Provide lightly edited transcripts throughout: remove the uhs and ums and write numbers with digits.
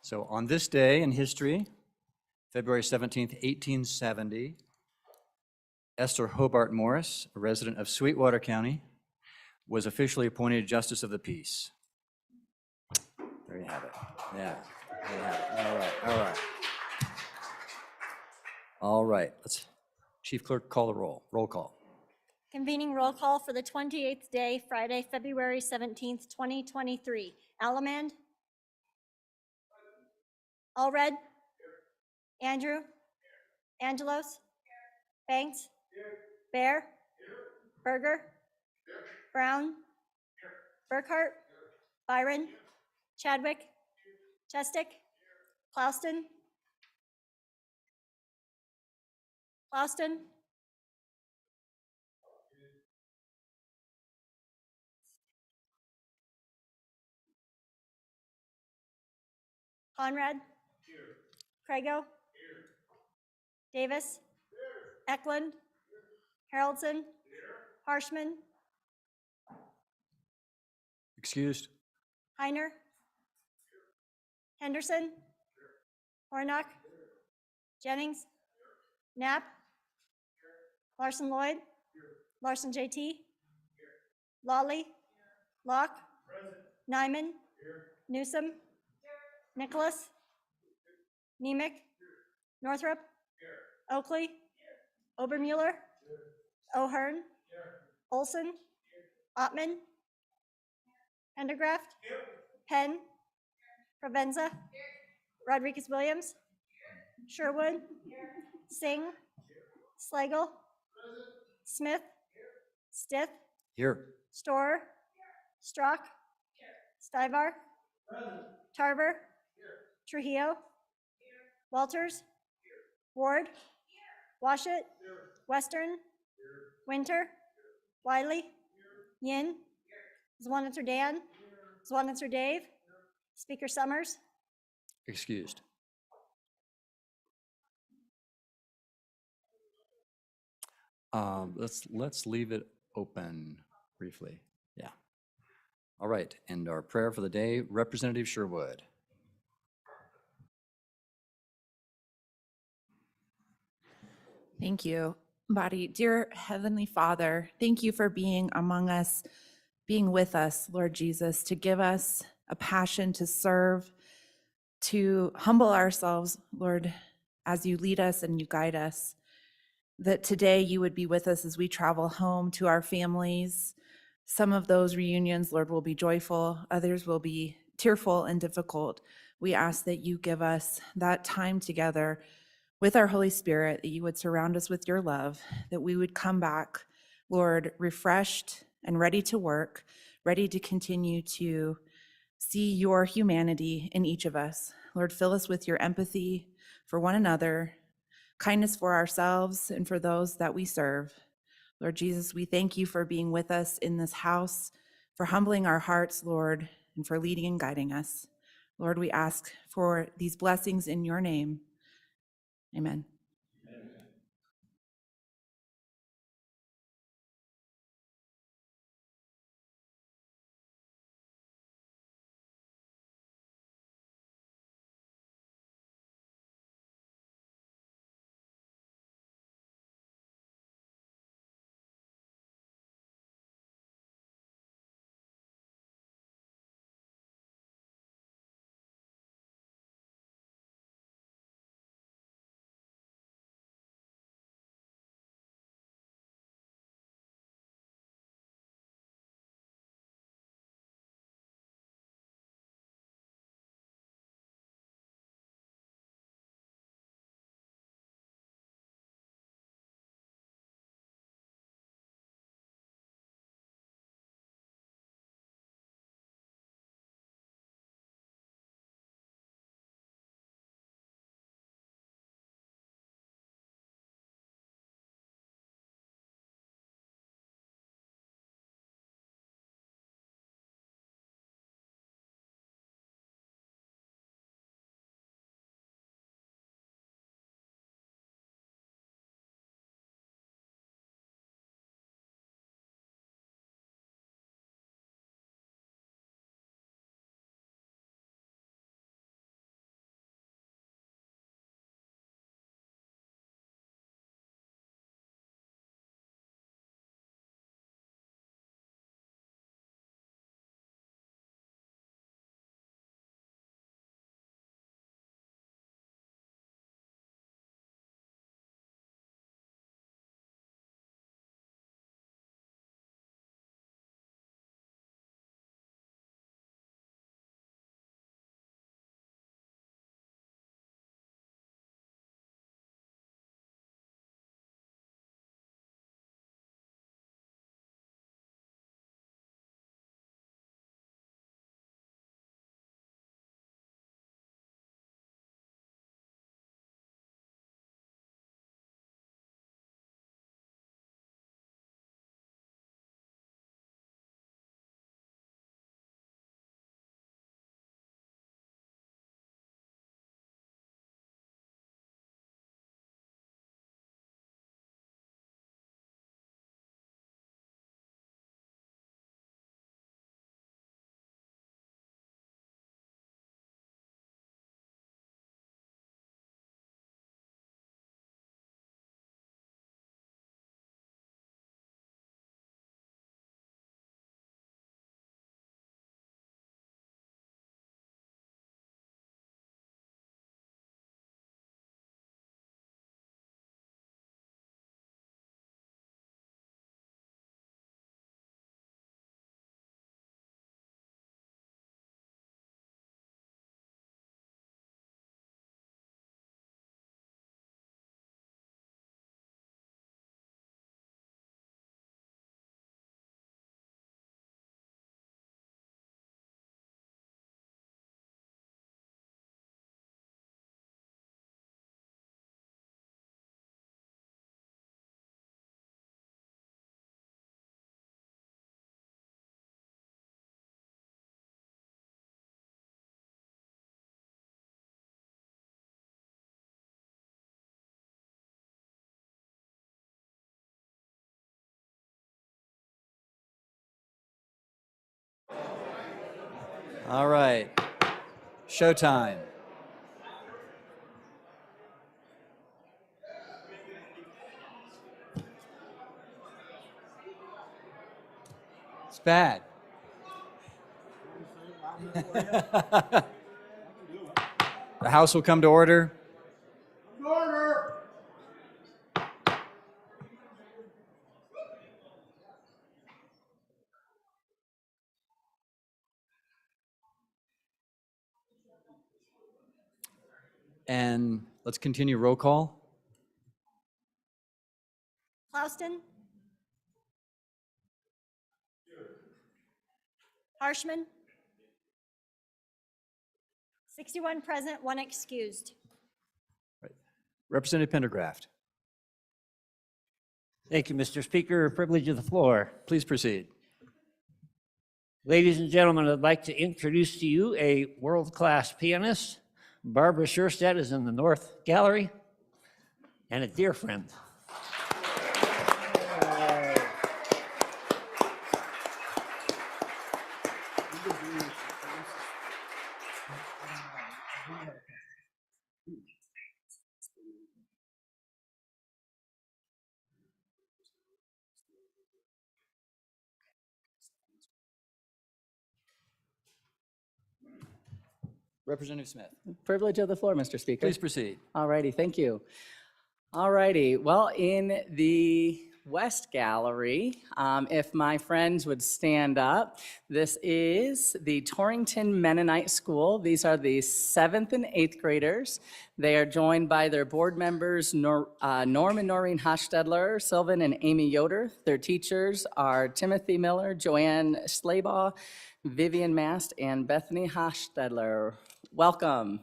So on this day in history, February 17th, 1870, Esther Hobart Morris, a resident of Sweetwater County, was officially appointed Justice of the Peace. There you have it. Yeah, there you have it. All right, all right. All right, let's, Chief Clerk, call the roll. Roll call. Convening roll call for the 28th day, Friday, February 17th, 2023. Alamand? Allred? Andrew? Angelos? Banks? Bear? Berger? Brown? Burkhart? Byron? Chadwick? Chestick? Clouston? Clouston? Conrad? Crago? Davis? Eklund? Haroldson? Harshman? Excused? Heiner? Henderson? Hornock? Jennings? Knapp? Larson Lloyd? Larson JT? Lawley? Locke? Nyman? Newsom? Nicholas? Nemec? Northrup? Oakley? Obermueller? O'Hearn? Olson? Ottman? Pendergraft? Penn? Provenza? Rodriguez Williams? Sherwood? Singh? Slagle? Smith? Stith? Here. Storer? Strock? Stivar? Tarver? Trujillo? Walters? Ward? Washut? Western? Winter? Wiley? Yin? Zwanitzer Dan? Zwanitzer Dave? Speaker Summers? Excused. Let's leave it open briefly. Yeah. All right, and our prayer for the day, Representative Sherwood. Thank you, Body. Dear Heavenly Father, thank you for being among us, being with us, Lord Jesus, to give us a passion to serve, to humble ourselves, Lord, as you lead us and you guide us. That today you would be with us as we travel home to our families. Some of those reunions, Lord, will be joyful, others will be tearful and difficult. We ask that you give us that time together with our Holy Spirit, that you would surround us with your love, that we would come back, Lord, refreshed and ready to work, ready to continue to see your humanity in each of us. Lord, fill us with your empathy for one another, kindness for ourselves and for those that we serve. Lord Jesus, we thank you for being with us in this house, for humbling our hearts, Lord, and for leading and guiding us. Lord, we ask for these blessings in your name. Amen. All right. Showtime. It's bad. The House will come to order. And let's continue roll call. Clauston? Harshman? 61 present, 1 excused. Representative Pendergraft, Thank you, Mr. Speaker. Privilege of the floor. please proceed. Ladies and gentlemen, I'd like to introduce to you a world-class pianist. Barbara Scherstedt is in the North Gallery, and a dear friend. Representative Smith, Privilege of the floor, Mr. Speaker. please proceed. All righty, thank you. All righty, well, in the West Gallery, if my friends would stand up, this is the Torrington Mennonite School. These are the 7th and 8th graders. They are joined by their board members, Norm and Noreen Hochstedler, Sylvan and Amy Yoder. Their teachers are Timothy Miller, Joanne Schlabaugh, Vivian Mast, and Bethany Hochstedler. Welcome.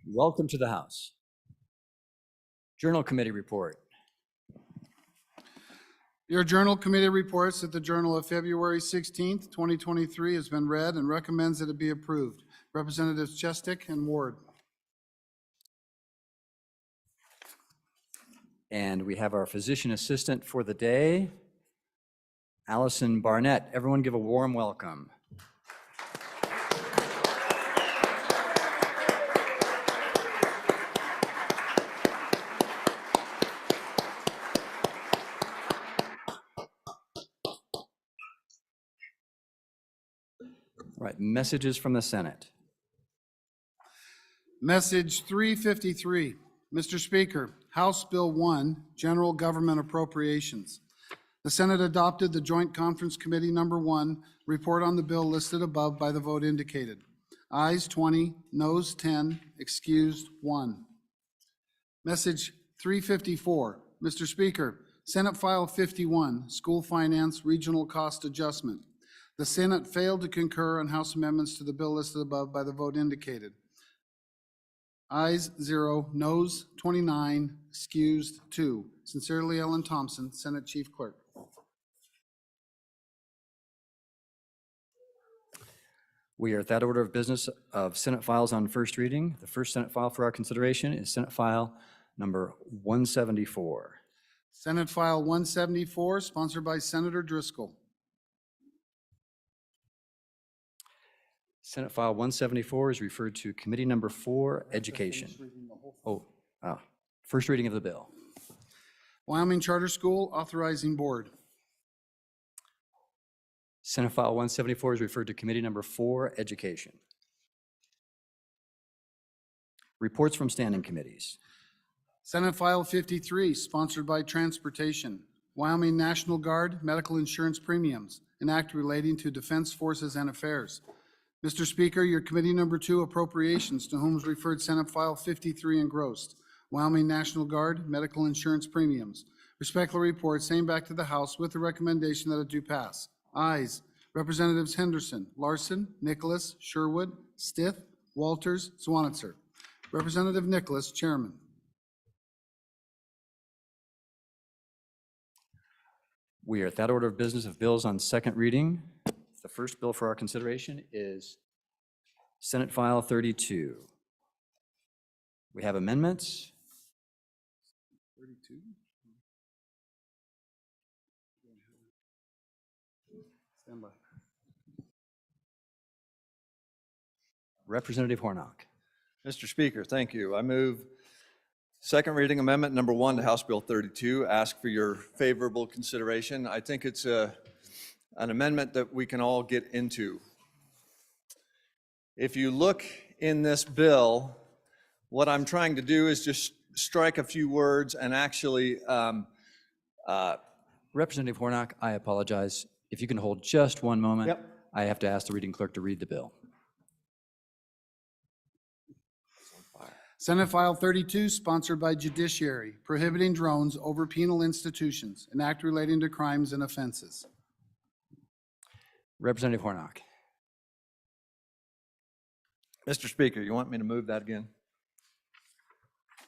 Welcome to the House. Journal Committee report. Your Journal Committee reports that the Journal of February 16th, 2023 has been read and recommends that it be approved. Representatives Chestick and Ward. And we have our physician assistant for the day, Allison Barnett. Everyone give a warm welcome. All right, messages from the Senate. Message 353. Mr. Speaker, House Bill 1, General Government Appropriations. The Senate adopted the Joint Conference Committee Number 1 report on the bill listed above by the vote indicated. Ayes 20, noes 10, excused 1. Message 354. Mr. Speaker, Senate File 51, School Finance Regional Cost Adjustment. The Senate failed to concur on House amendments to the bill listed above by the vote indicated. Ayes 0, noes 29, excused 2. Sincerely, Ellen Thompson, Senate Chief Clerk. We are at that order of business of Senate files on first reading. The first Senate file for our consideration is Senate File number 174. Senate File 174, sponsored by Senator Driscoll. Senate File 174 is referred to Committee Number 4, Education. First reading of the bill. Wyoming Charter School Authorizing Board. Senate File 174 is referred to Committee Number 4, Education. Reports from standing committees. Senate File 53, sponsored by Transportation. Wyoming National Guard Medical Insurance Premiums, an act relating to Defense Forces and Affairs. Mr. Speaker, your Committee Number 2 Appropriations, to whom is referred Senate File 53 engrossed. Wyoming National Guard Medical Insurance Premiums. Respectfully report, same back to the House with the recommendation that it do pass. Ayes. Representatives Henderson, Larson, Nicholas, Sherwood, Stith, Walters, Swanitzer. Representative Nicholas, Chairman. We are at that order of business of bills on second reading. The first bill for our consideration is Senate File 32. We have amendments. 32? Stand by. Representative Hornock. Mr. Speaker, thank you. I move second reading amendment number 1 to House Bill 32. Ask for your favorable consideration. I think it's an amendment that we can all get into. If you look in this bill, what I'm trying to do is just strike a few words and actually Representative Hornock, I apologize. If you can hold just one moment. Yep. I have to ask the reading clerk to read the bill. Senate File 32, sponsored by Judiciary, prohibiting drones over penal institutions, an act relating to crimes and offenses. Representative Hornock. Mr. Speaker, you want me to move that again?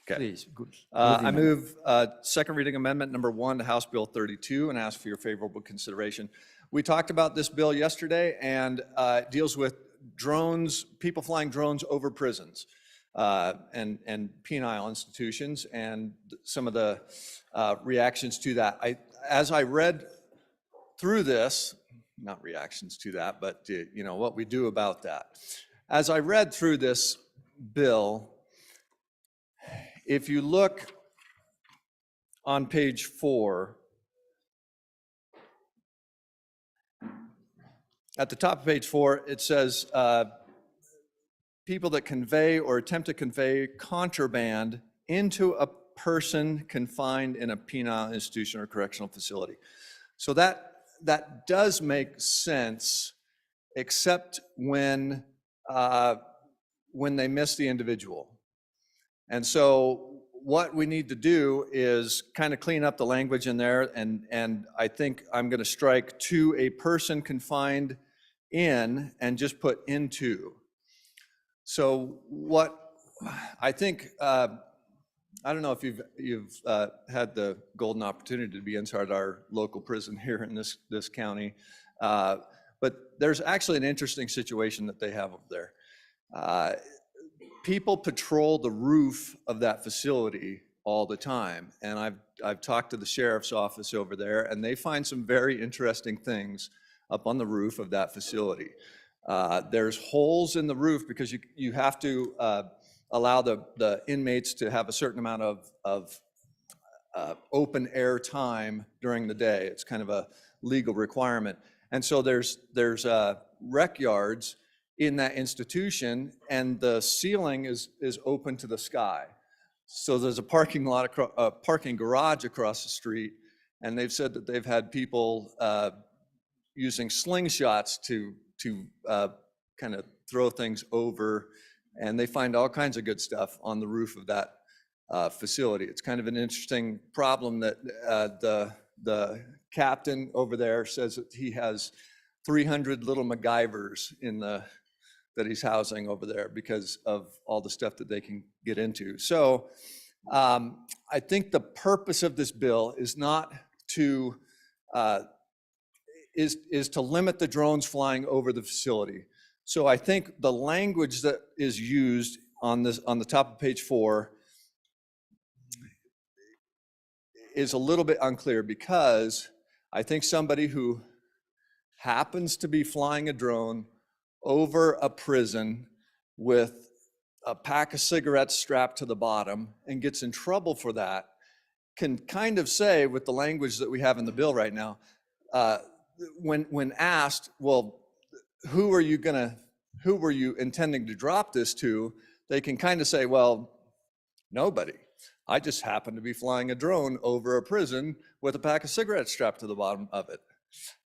Okay. Please. Move the I amendment. move second reading amendment number 1 to House Bill 32 and ask for your favorable consideration. We talked about this bill yesterday, and it deals with drones, people flying drones over prisons and penal institutions, and some of the reactions to that. As I read through this, not reactions to that, but you know what we do about that. As I read through this bill, if you look on page 4, at the top of page 4, it says people that convey or attempt to convey contraband into a person confined in a penal institution or correctional facility. So that does make sense, except when they miss the individual. And so what we need to do is kind of clean up the language in there, and I think I'm going to strike "to a person confined in" and just put "into." So what I think, I don't know if you've had the golden opportunity to be inside our local prison here in this county, but there's actually an interesting situation that they have up there. People patrol the roof of that facility all the time, and I've talked to the sheriff's office over there, and they find some very interesting things up on the roof of that facility. There's holes in the roof because you have to allow the inmates to have a certain amount of open air time during the day. It's kind of a legal requirement. And so there's rec yards in that institution, and the ceiling is open to the sky. So there's a parking garage across the street, and they've said that they've had people using slingshots to kind of throw things over, and they find all kinds of good stuff on the roof of that facility. It's kind of an interesting problem that the captain over there says that he has 300 little MacGyvers that he's housing over there because of all the stuff that they can get into. So I think the purpose of this bill is not to is to limit the drones flying over the facility. So I think the language that is used on the top of page 4 is a little bit unclear, because I think somebody who happens to be flying a drone over a prison with a pack of cigarettes strapped to the bottom and gets in trouble for that can kind of say, with the language that we have in the bill right now, when asked, well, who were you intending to drop this to? They can kind of say, well, nobody. I just happened to be flying a drone over a prison with a pack of cigarettes strapped to the bottom of it.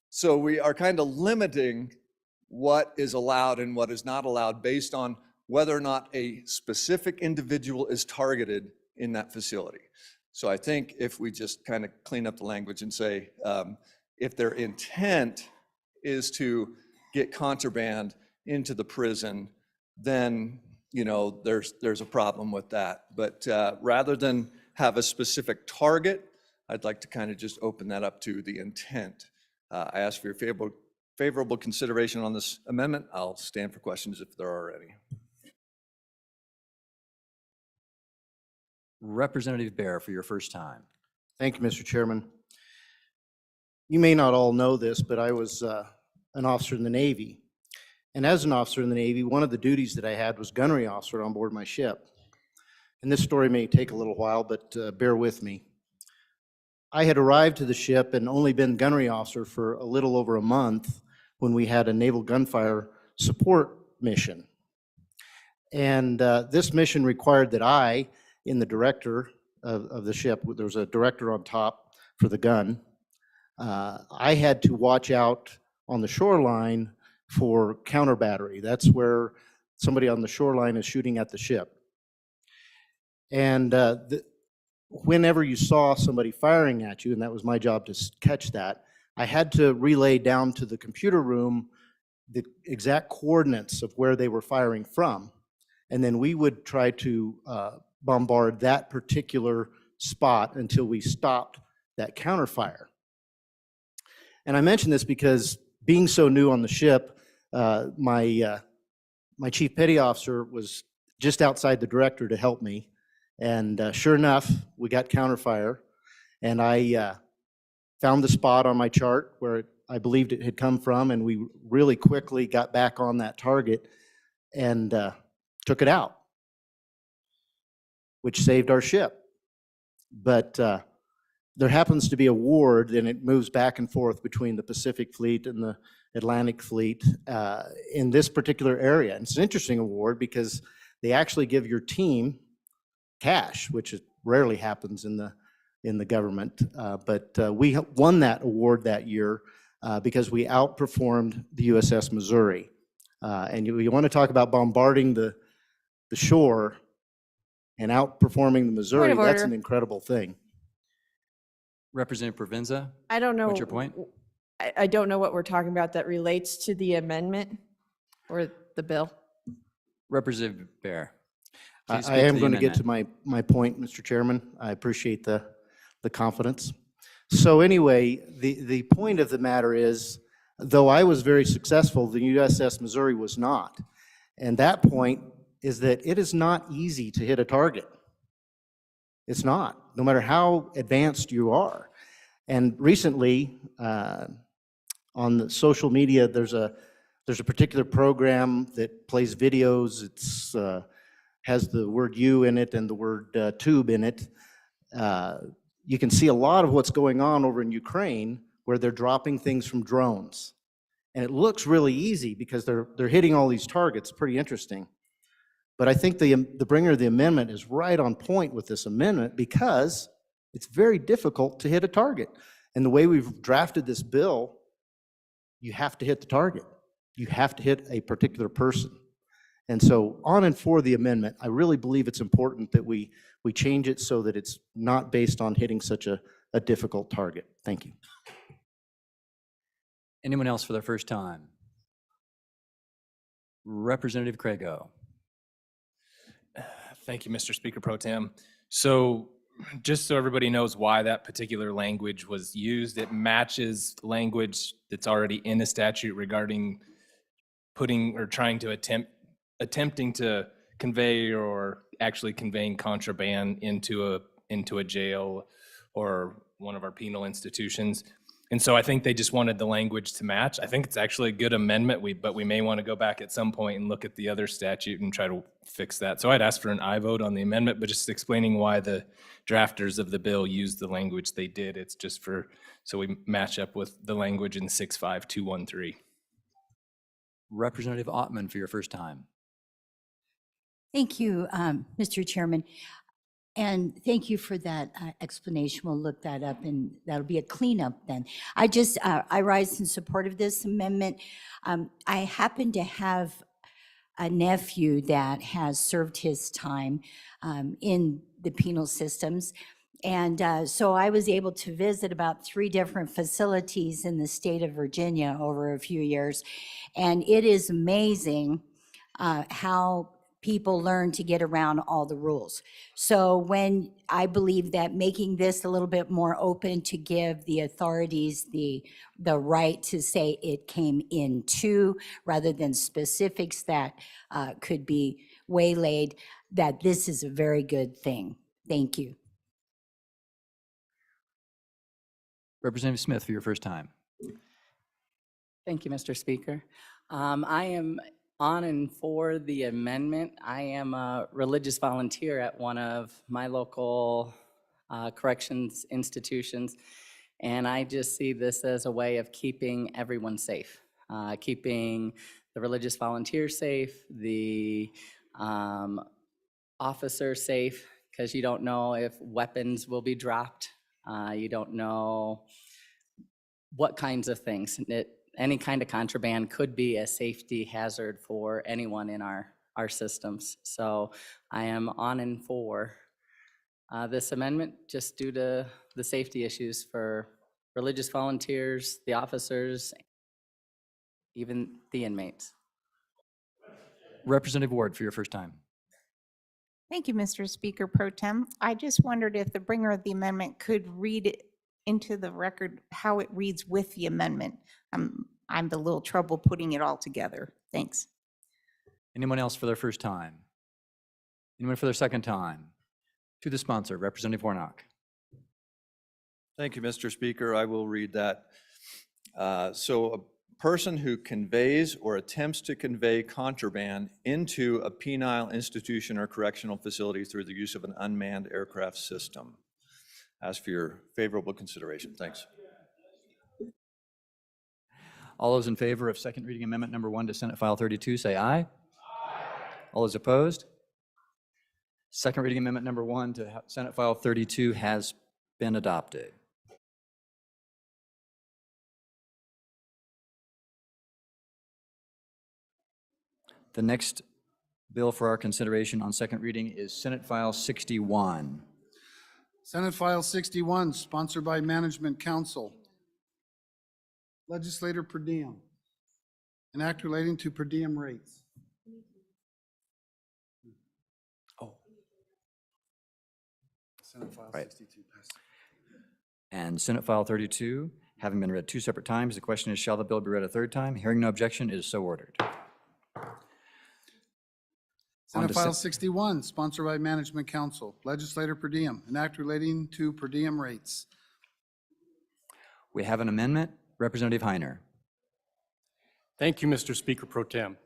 So we are kind of limiting what is allowed and what is not allowed based on whether or not a specific individual is targeted in that facility. So I think if we just kind of clean up the language and say, if their intent is to get contraband into the prison, then there's a problem with that. But rather than have a specific target, I'd like to kind of just open that up to the intent. I ask for your favorable consideration on this amendment. I'll stand for questions if there are any. Representative Bear for your first time. Thank you, Mr. Chairman. You may not all know this, but I was an officer in the Navy. And as an officer in the Navy, one of the duties that I had was gunnery officer on board my ship. And this story may take a little while, but bear with me. I had arrived to the ship and only been gunnery officer for a little over a month when we had a naval gunfire support mission. And this mission required that I, in the director of the ship, there was a director on top for the gun, I had to watch out on the shoreline for counter battery. That's where somebody on the shoreline is shooting at the ship. And whenever you saw somebody firing at you, and that was my job to catch that, I had to relay down to the computer room the exact coordinates of where they were firing from. And then we would try to bombard that particular spot until we stopped that counterfire. And I mention this because being so new on the ship, my chief petty officer was just outside the director to help me. And sure enough, we got counterfire. And I found the spot on my chart where I believed it had come from, and we really quickly got back on that target and took it out, which saved our ship. But there happens to be a ward, and it moves back and forth between the Pacific Fleet and the Atlantic Fleet in this particular area. And it's an interesting award because they actually give your team cash, which rarely happens in the government. But we won that award that year because we outperformed the USS Missouri. And you want to talk about bombarding the shore and outperforming the Missouri, that's an incredible thing. Representative Provenza, I don't know. what's your point? I don't know what we're talking about that relates to the amendment or the bill. Representative Bear. please I speak am the going to get to amendment. my point, Mr. Chairman. I appreciate the confidence. So anyway, the point of the matter is, though I was very successful, the USS Missouri was not. And that point is that it is not easy to hit a target. It's not, no matter how advanced you are. And recently, on the social media, there's a particular program that plays videos. It's has the word "you" in it and the word "tube" in it. You can see a lot of what's going on over in Ukraine, where they're dropping things from drones, and it looks really easy because they're hitting all these targets. Pretty interesting. But I think the bringer of the amendment is right on point with this amendment because it's very difficult to hit a target. And the way we've drafted this bill, you have to hit the target. You have to hit a particular person. And so on and for the amendment, I really believe it's important that we change it so that it's not based on hitting such a difficult target. Thank you. Anyone else for their first time? Representative Crago. Thank you, Mr. Speaker Pro Tem. So just so everybody knows why that particular language was used, it matches language that's already in the statute regarding putting or trying to attempting to convey or actually conveying contraband into a jail or one of our penal institutions. And so I think they just wanted the language to match. I think it's actually a good amendment, but we may want to go back at some point and look at the other statute and try to fix that. So I'd ask for an aye vote on the amendment, but just explaining why the drafters of the bill used the language they did. It's just so we match up with the language in 65213. Representative Ottman for your first time. Thank you, Mr. Chairman. And thank you for that explanation. We'll look that up and that'll be a cleanup then. I rise in support of this amendment. I happen to have a nephew that has served his time in the penal systems. And so I was able to visit about 3 different facilities in the state of Virginia over a few years. And it is amazing how people learn to get around all the rules. So when I believe that making this a little bit more open to give the authorities the right to say it came into, rather than specifics that could be waylaid, that this is a very good thing. Thank you. Representative Smith for your first time. Thank you, Mr. Speaker. I am on and for the amendment. I am a religious volunteer at one of my local corrections institutions, and I just see this as a way of keeping everyone safe, keeping the religious volunteers safe, the officers safe, because you don't know if weapons will be dropped. You don't know what kinds of things. Any kind of contraband could be a safety hazard for anyone in our systems. So I am on and for this amendment just due to the safety issues for religious volunteers, the officers, even the inmates. Representative Ward for your first time. Thank you, Mr. Speaker Pro Tem. I just wondered if the bringer of the amendment could read it into the record how it reads with the amendment. I'm a little trouble putting it all together. Thanks. Anyone else for their first time? Anyone for their second time? To the sponsor, Representative Warnock. Thank you, Mr. Speaker. I will read that. So a person who conveys or attempts to convey contraband into a penile institution or correctional facility through the use of an unmanned aircraft system. Ask for your favorable consideration. Thanks. All those in favor of second reading amendment number 1 to Senate File 32, say aye. Aye. All those opposed? Second reading amendment number 1 to Senate File 32 has been adopted. The next bill for our consideration on second reading is Senate File 61. Senate File 61, sponsored by Management Council. Legislator per diem. An act relating to per diem rates. Oh. Senate File Right. 62 passed. And Senate File 32, having been read 2 separate times, the question is, shall the bill be read a third time? Hearing no objection, it is so ordered. On Senate to File 61, sponsored by Management Council. Legislator per diem. An act relating to per diem rates. We have an amendment. Representative Heiner. Thank you, Mr. Speaker Pro Tem.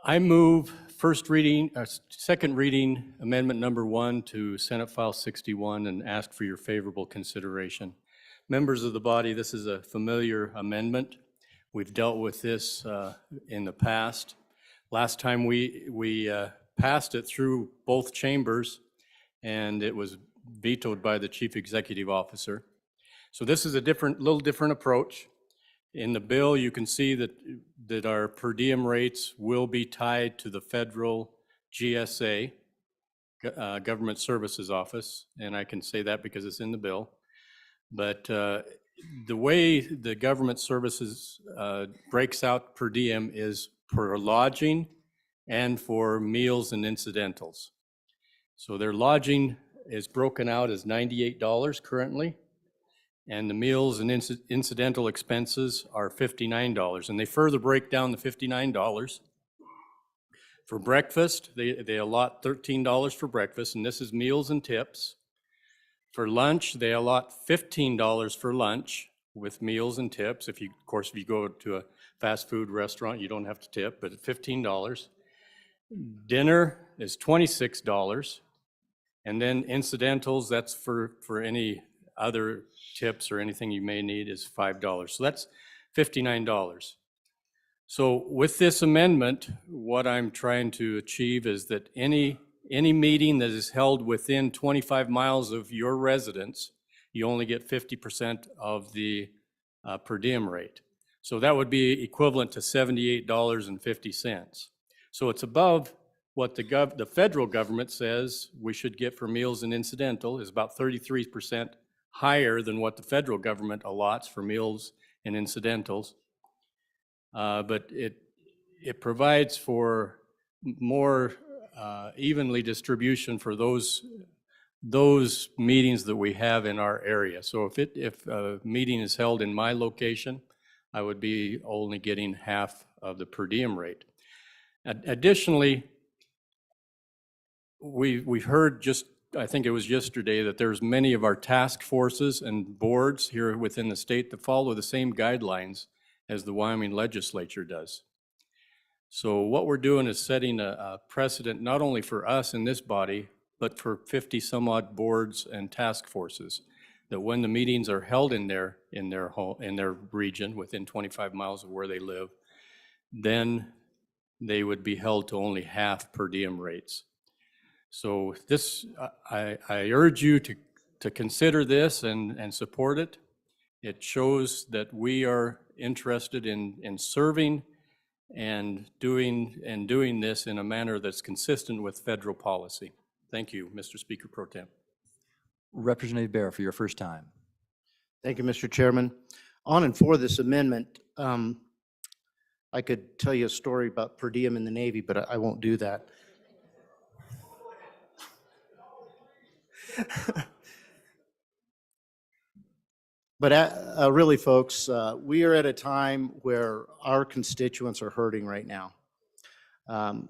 I move second reading amendment number 1 to Senate File 61 and ask for your favorable consideration. Members of the body, this is a familiar amendment. We've dealt with this in the past. Last time we passed it through both chambers, and it was vetoed by the Chief Executive Officer. So this is a little different approach. In the bill, you can see that our per diem rates will be tied to the federal GSA, Government Services Office, and I can say that because it's in the bill. But the way the Government Services breaks out per diem is for lodging and for meals and incidentals. So their lodging is broken out as $98 currently, and the meals and incidental expenses are $59. And they further break down the $59. For breakfast, they allot $13 for breakfast, and this is meals and tips. For lunch, they allot $15 for lunch with meals and tips. Of course, if you go to a fast food restaurant, you don't have to tip, but $15. Dinner is $26. And then incidentals, that's for any other tips or anything you may need, is $5. So that's $59. So with this amendment, what I'm trying to achieve is that any meeting that is held within 25 miles of your residence, you only get 50% of the per diem rate. So that would be equivalent to $78.50. So it's above what the federal government says we should get for meals and incidental, is about 33% higher than what the federal government allots for meals and incidentals. But it provides for more evenly distribution for those meetings that we have in our area. So if a meeting is held in my location, I would be only getting half of the per diem rate. Additionally, we've heard just, I think it was yesterday, that there's many of our task forces and boards here within the state that follow the same guidelines as the Wyoming legislature does. So what we're doing is setting a precedent not only for us in this body, but for 50 some odd boards and task forces, that when the meetings are held in their region within 25 miles of where they live, then they would be held to only half per diem rates. So this, I urge you to consider this and support it. It shows that we are interested in serving and doing this in a manner that's consistent with federal policy. Thank you, Mr. Speaker Pro Tem. Representative Bear for your first time. Thank you, Mr. Chairman. On and for this amendment, I could tell you a story about per diem in the Navy, but I won't do that. But really, folks, we are at a time where our constituents are hurting right now.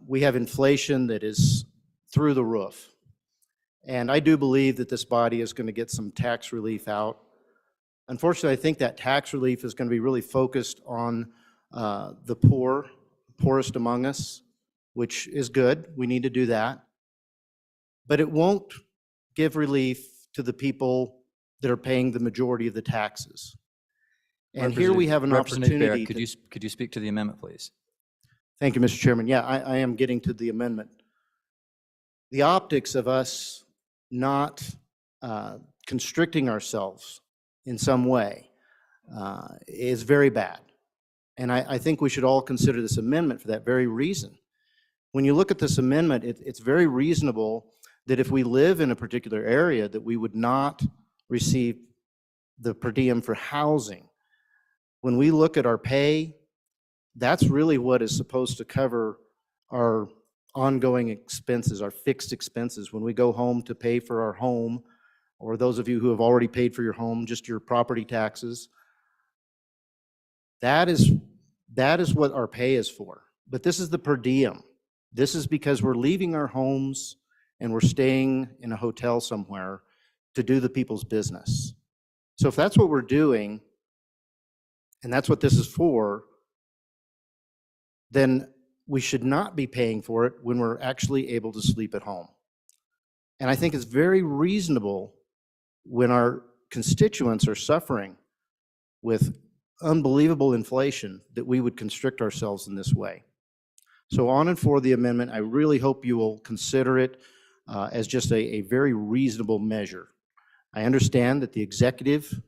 We have inflation that is through the roof. And I do believe that this body is going to get some tax relief out. Unfortunately, I think that tax relief is going to be really focused on the poorest among us, which is good. We need to do that. But it won't give relief to the people that are paying the majority of the taxes. And here we have an Representative Bear, opportunity. could you speak to the amendment, please? Thank you, Mr. Chairman. Yeah, I am getting to the amendment. The optics of us not constricting ourselves in some way is very bad. And I think we should all consider this amendment for that very reason. When you look at this amendment, it's very reasonable that if we live in a particular area, that we would not receive the per diem for housing. When we look at our pay, that's really what is supposed to cover our ongoing expenses, our fixed expenses. When we go home to pay for our home, or those of you who have already paid for your home, just your property taxes, that is what our pay is for. But this is the per diem. This is because we're leaving our homes and we're staying in a hotel somewhere to do the people's business. So if that's what we're doing, and that's what this is for, then we should not be paying for it when we're actually able to sleep at home. And I think it's very reasonable when our constituents are suffering with unbelievable inflation that we would constrict ourselves in this way. So on and for the amendment, I really hope you will consider it as just a very reasonable measure. I understand that the executive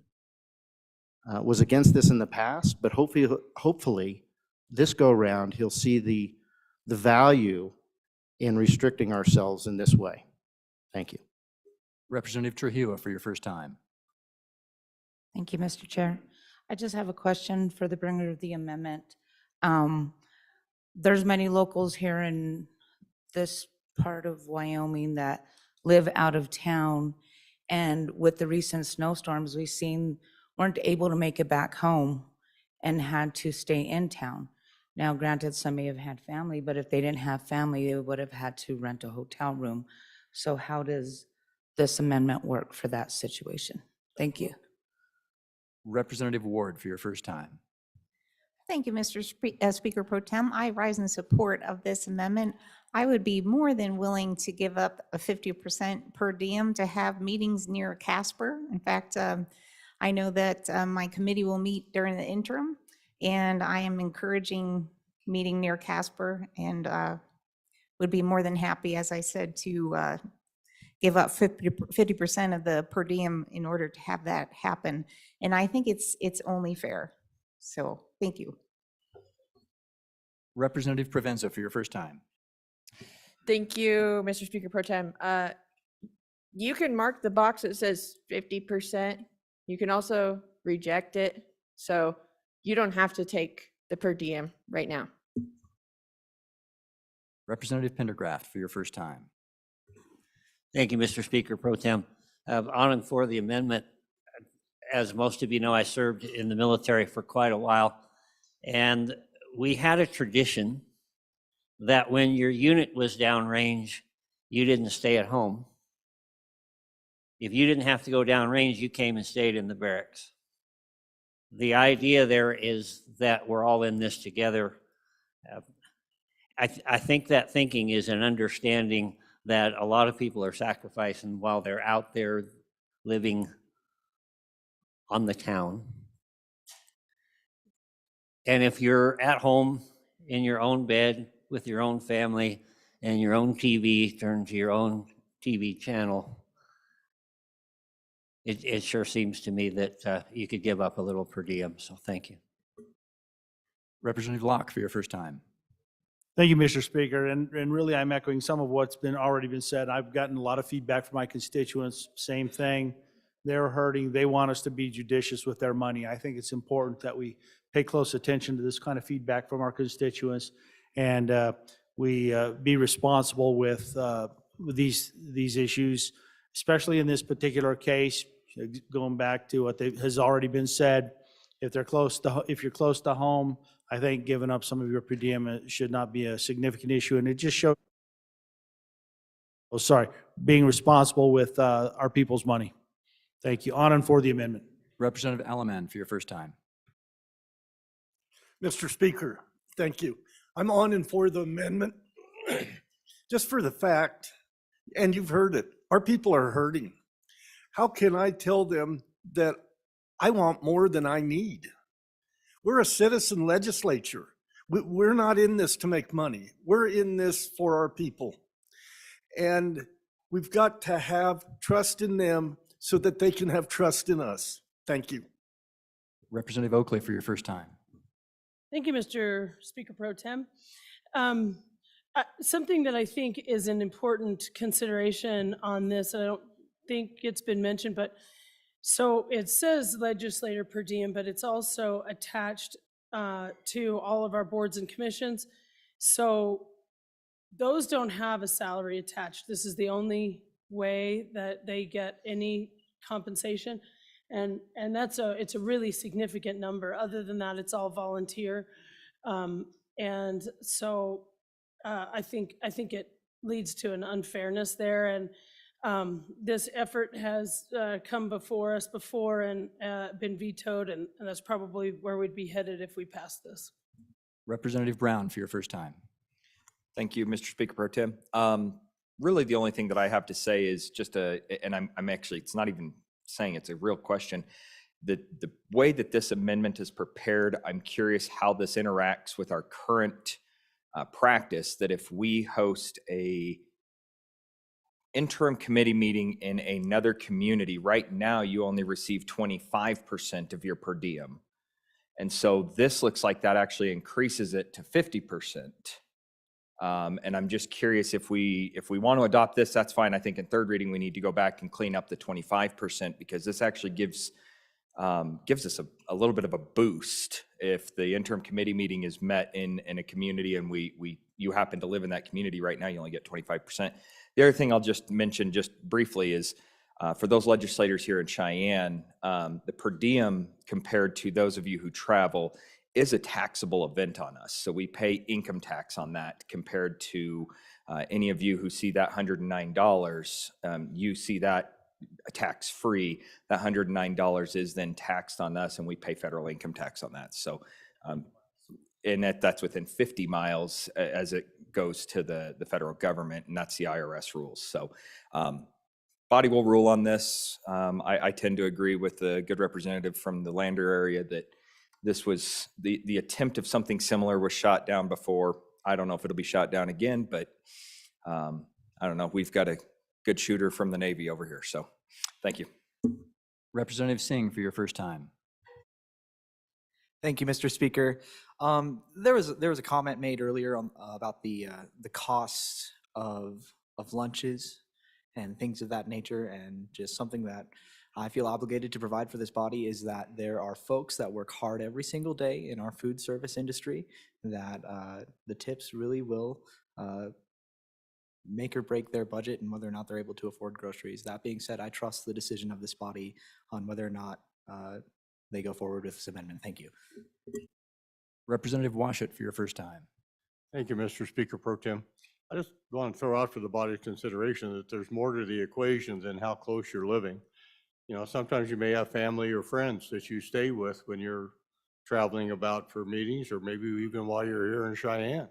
was against this in the past, but hopefully this go around, he'll see the value in restricting ourselves in this way. Thank you. Representative Trujillo for your first time. Thank you, Mr. Chair. I just have a question for the bringer of the amendment. There's many locals here in this part of Wyoming that live out of town, and with the recent snowstorms we've seen, weren't able to make it back home and had to stay in town. Now, granted, some may have had family, but if they didn't have family, they would have had to rent a hotel room. So how does this amendment work for that situation? Thank you. Representative Ward for your first time. Thank you, Mr. Speaker Pro Tem. I rise in support of this amendment. I would be more than willing to give up a 50% per diem to have meetings near Casper. In fact, I know that my committee will meet during the interim, and I am encouraging meeting near Casper, and would be more than happy, as I said, to give up 50% of the per diem in order to have that happen. And I think it's only fair. So thank you. Representative Provenza for your first time. Thank you, Mr. Speaker Pro Tem. You can mark the box that says 50%. You can also reject it. So you don't have to take the per diem right now. Representative Pendergraft for your first time. Thank you, Mr. Speaker Pro Tem. On and for the amendment. As most of you know, I served in the military for quite a while, and we had a tradition that when your unit was downrange, you didn't stay at home. If you didn't have to go downrange, you came and stayed in the barracks. The idea there is that we're all in this together. I think that thinking is an understanding that a lot of people are sacrificing while they're out there living on the town. And if you're at home in your own bed with your own family and your own TV, turn to your own TV channel, it sure seems to me that you could give up a little per diem. So thank you. Representative Locke for your first time. Thank you, Mr. Speaker. And really, I'm echoing some of what's already been said. I've gotten a lot of feedback from my constituents. Same thing. They're hurting. They want us to be judicious with their money. I think it's important that we pay close attention to this kind of feedback from our constituents, and we be responsible with these issues, especially in this particular case. Going back to what has already been said, if you're close to home, I think giving up some of your per diem should not be a significant issue, and it just shows. Being responsible with our people's money. Thank you. On and for the amendment. Representative Alaman for your first time. Mr. Speaker, thank you. I'm on and for the amendment. Just for the fact, and you've heard it, our people are hurting. How can I tell them that I want more than I need? We're a citizen legislature. We're not in this to make money. We're in this for our people. And we've got to have trust in them so that they can have trust in us. Thank you. Representative Oakley for your first time. Thank you, Mr. Speaker Pro Tem. Something that I think is an important consideration on this, and I don't think it's been mentioned, but so it says legislator per diem, but it's also attached to all of our boards and commissions. So those don't have a salary attached. This is the only way that they get any compensation. And it's a really significant number. Other than that, it's all volunteer. And so I think it leads to an unfairness there. And this effort has come before us before and been vetoed, and that's probably where we'd be headed if we passed this. Representative Brown for your first time. Thank you, Mr. Speaker Pro Tem. Really, the only thing that I have to say is just and I'm actually, it's not even saying, it's a real question. The way that this amendment is prepared, I'm curious how this interacts with our current practice, that if we host a interim committee meeting in another community, right now you only receive 25% of your per diem. And so this looks like that actually increases it to 50%. And I'm just curious if we want to adopt this, that's fine. I think in third reading, we need to go back and clean up the 25% because this actually gives us a little bit of a boost if the interim committee meeting is met in a community and you happen to live in that community right now, you only get 25%. The other thing I'll just mention just briefly is for those legislators here in Cheyenne, the per diem compared to those of you who travel is a taxable event on us. So we pay income tax on that compared to any of you who see that $109, you see that tax-free. That $109 is then taxed on us and we pay federal income tax on that. So, and that's within 50 miles as it goes to the federal government, and that's the IRS rules. So body will rule on this. I tend to agree with the good representative from the Lander area that this was the attempt of something similar was shot down before. I don't know if it'll be shot down again, but I don't know. We've got a good shooter from the Navy over here. So thank you. Representative Singh for your first time. Thank you, Mr. Speaker. There was a comment made earlier about the costs of lunches and things of that nature, and just something that I feel obligated to provide for this body is that there are folks that work hard every single day in our food service industry that the tips really will make or break their budget and whether or not they're able to afford groceries. That being said, I trust the decision of this body on whether or not they go forward with this amendment. Thank you. Representative Washut for your first time. Thank you, Mr. Speaker Pro Tem. I just want to throw out for the body's consideration that there's more to the equation than how close you're living. You know, sometimes you may have family or friends that you stay with when you're traveling about for meetings, or maybe even while you're here in Cheyenne.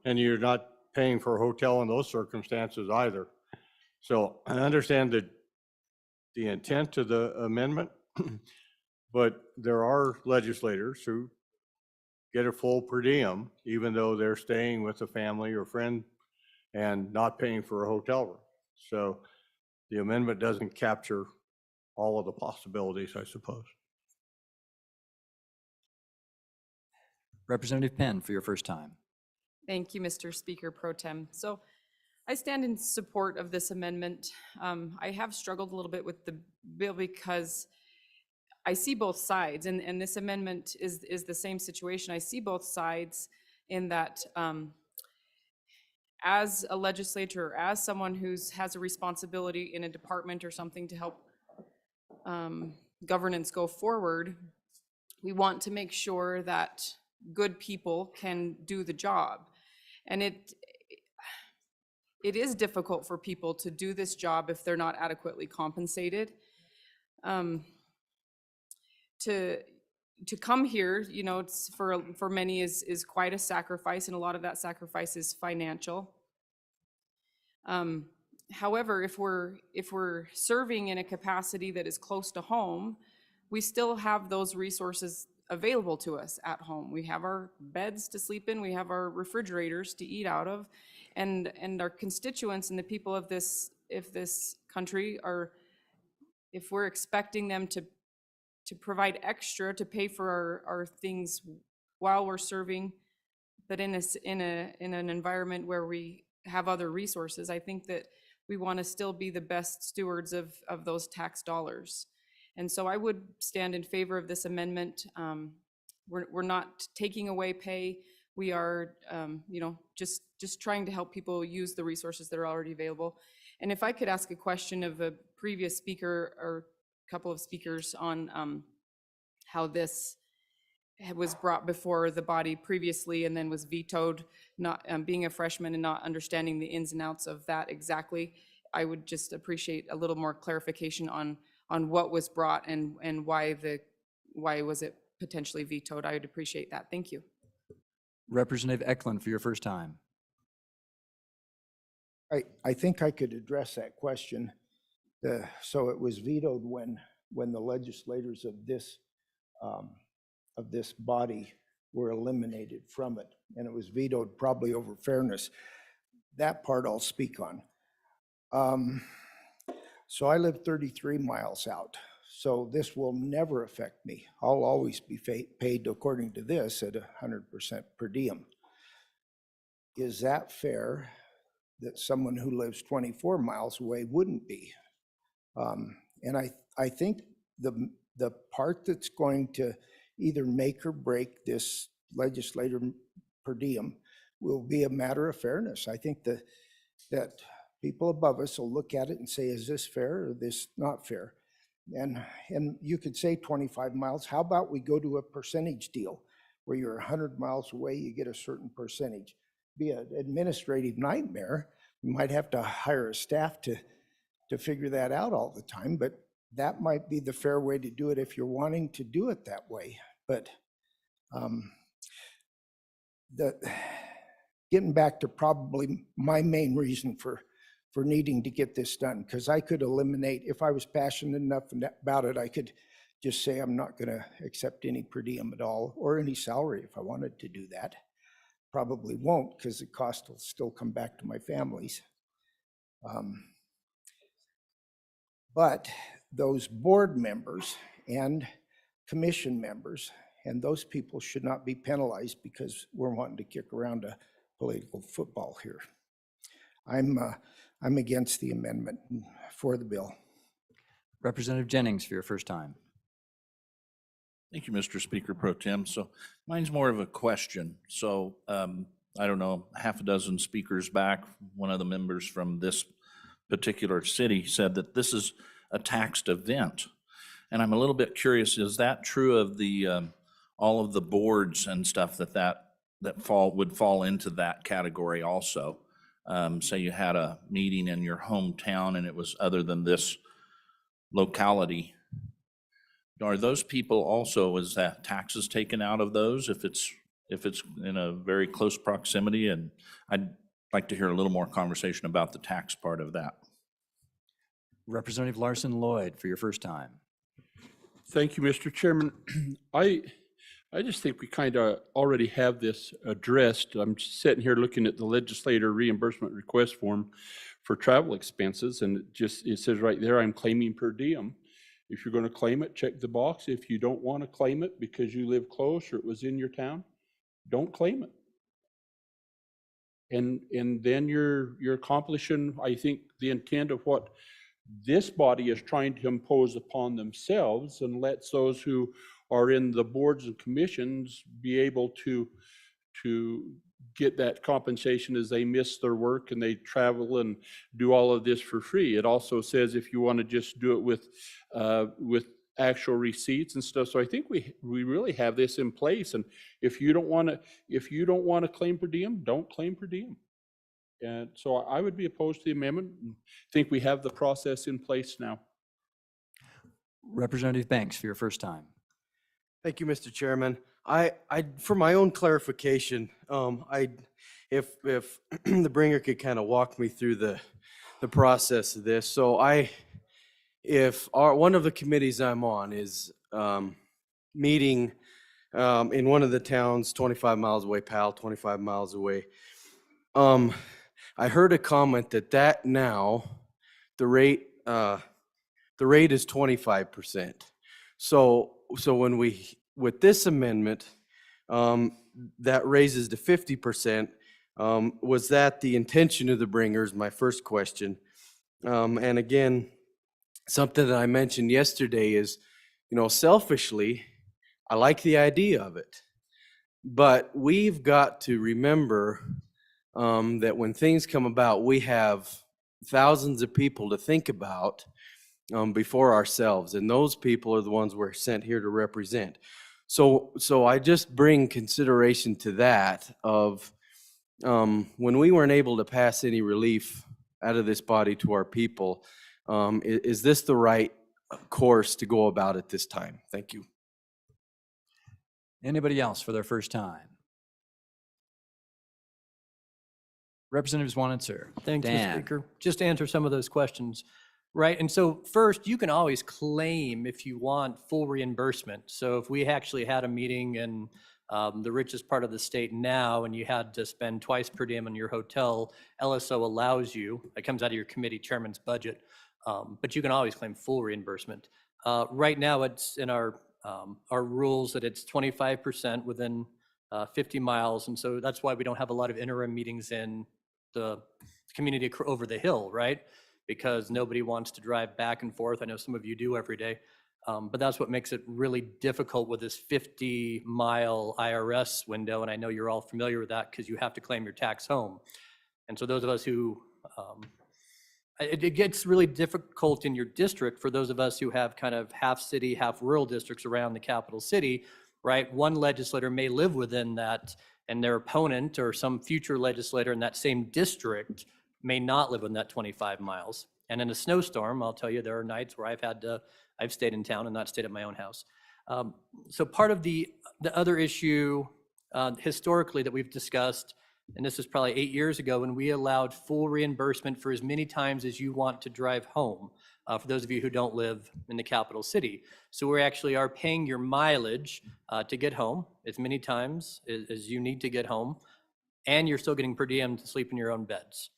And you're not paying for a hotel in those circumstances either. So I understand the intent of the amendment, but there are legislators who get a full per diem, even though they're staying with a family or friend and not paying for a hotel room. So the amendment doesn't capture all of the possibilities, I suppose. Representative Penn for your first time. Thank you, Mr. Speaker Pro Tem. So I stand in support of this amendment. I have struggled a little bit with the bill because I see both sides, and this amendment is the same situation. I see both sides in that as a legislator, as someone has a responsibility in a department or something to help governance go forward, we want to make sure that good people can do the job. And it is difficult for people to do this job if they're not adequately compensated. To come here, you know, it's for many is quite a sacrifice, and a lot of that sacrifice is financial. However, if we're serving in a capacity that is close to home, we still have those resources available to us at home. We have our beds to sleep in, we have our refrigerators to eat out of, and our constituents and the people of this country are, if we're expecting them to provide extra to pay for our things while we're serving, but in an environment where we have other resources, I think that we want to still be the best stewards of those tax dollars. And so I would stand in favor of this amendment. We're not taking away pay. We are, you know, just trying to help people use the resources that are already available. And if I could ask a question of a previous speaker or a couple of speakers on how this was brought before the body previously and then was vetoed, not being a freshman and not understanding the ins and outs of that exactly, I would just appreciate a little more clarification on what was brought and why was it potentially vetoed. I would appreciate that. Thank you. Representative Eklund for your first time. I think I could address that question. So it was vetoed when the legislators of this body were eliminated from it, and it was vetoed probably over fairness. That part I'll speak on. So I live 33 miles out, so this will never affect me. I'll always be paid according to this at 100% per diem. Is that fair that someone who lives 24 miles away wouldn't be? And I think the part that's going to either make or break this legislator per diem will be a matter of fairness. I think that people above us will look at it and say, is this fair or this not fair? And you could say 25 miles. How about we go to a percentage deal where you're 100 miles away, you get a certain percentage? Be an administrative nightmare. We might have to hire a staff to figure that out all the time, but that might be the fair way to do it if you're wanting to do it that way. But getting back to probably my main reason for needing to get this done, because I could eliminate, if I was passionate enough about it, I could just say I'm not going to accept any per diem at all or any salary if I wanted to do that. Probably won't, because the cost will still come back to my families. But those board members and commission members and those people should not be penalized because we're wanting to kick around a political football here. I'm against the amendment for the bill. Representative Jennings for your first time. Thank you, Mr. Speaker Pro Tem. So mine's more of a question. So I don't know, half a dozen speakers back, one of the members from this particular city said that this is a taxed event. And I'm a little bit curious, is that true of the, all of the boards and stuff that would fall into that category also? Say you had a meeting in your hometown and it was other than this locality. Are those people also, is that taxes taken out of those if it's in a very close proximity? And I'd like to hear a little more conversation about the tax part of that. Representative Larson Lloyd for your first time. Thank you, Mr. Chairman. I just think we kind of already have this addressed. I'm sitting here looking at the legislator reimbursement request form for travel expenses, and it says right there, I'm claiming per diem. If you're going to claim it, check the box. If you don't want to claim it because you live close or it was in your town, don't claim it. And then you're accomplishing, I think, the intent of what this body is trying to impose upon themselves, and lets those who are in the boards and commissions be able to get that compensation as they miss their work and they travel and do all of this for free. It also says if you want to just do it with actual receipts and stuff. So I think we really have this in place. And if you don't want to claim per diem, don't claim per diem. And so I would be opposed to the amendment. And think we have the process in place now. Representative Banks for your first time. Thank you, Mr. Chairman. I for my own clarification, if the bringer could kind of walk me through the process of this. So one of the committees I'm on is meeting in one of the towns 25 miles away, 25 miles away. I heard a comment that now the rate is 25%. So when with this amendment, that raises to 50%. Was that the intention of the bringers? My first question. And again, something that I mentioned yesterday is, selfishly, I like the idea of it, but we've got to remember that when things come about, we have thousands of people to think about before ourselves, and those people are the ones we're sent here to represent. So I just bring consideration to that of when we weren't able to pass any relief out of this body to our people, is this the right course to go about at this time? Thank you. Anybody else for their first time? Representative Swanitzer. Thanks, Mr. Dan. Speaker. Just to answer some of those questions, right? And so first, you can always claim if you want full reimbursement. So if we actually had a meeting in the richest part of the state now, and you had to spend twice per diem in your hotel, LSO allows you, it comes out of your committee chairman's budget, but you can always claim full reimbursement. Right now, it's in our rules that it's 25% within 50 miles. And so that's why we don't have a lot of interim meetings in the community over the hill, right? Because nobody wants to drive back and forth. I know some of you do every day. But that's what makes it really difficult with this 50-mile IRS window. And I know you're all familiar with that because you have to claim your tax home. And so those of us who, it gets really difficult in your district for those of us who have kind of half city, half rural districts around the capital city, right? One legislator may live within that, and their opponent or some future legislator in that same district may not live within that 25 miles. And in a snowstorm, I'll tell you, there are nights where I've stayed in town and not stayed at my own house. So part of the other issue historically that we've discussed, and this is probably 8 years ago, when we allowed full reimbursement for as many times as you want to drive home, for those of you who don't live in the capital city. So we actually are paying your mileage to get home as many times as you need to get home, and you're still getting per diem to sleep in your own beds.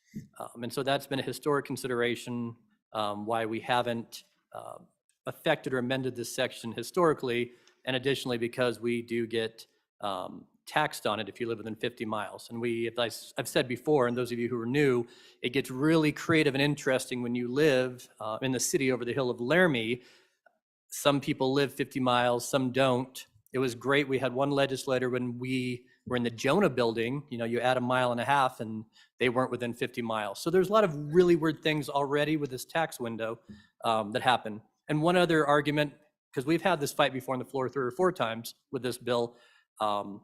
And so that's been a historic consideration why we haven't affected or amended this section historically, and additionally because we do get taxed on it if you live within 50 miles. And I've said before, and those of you who are new, it gets really creative and interesting when you live in the city over the hill of Laramie. Some people live 50 miles, some don't. It was great. We had one legislator when we were in the Jonah building, you add 1.5 miles and they weren't within 50 miles. So there's a lot of really weird things already with this tax window that happen. And one other argument, because we've had this fight before on the floor 3 or 4 times with this bill,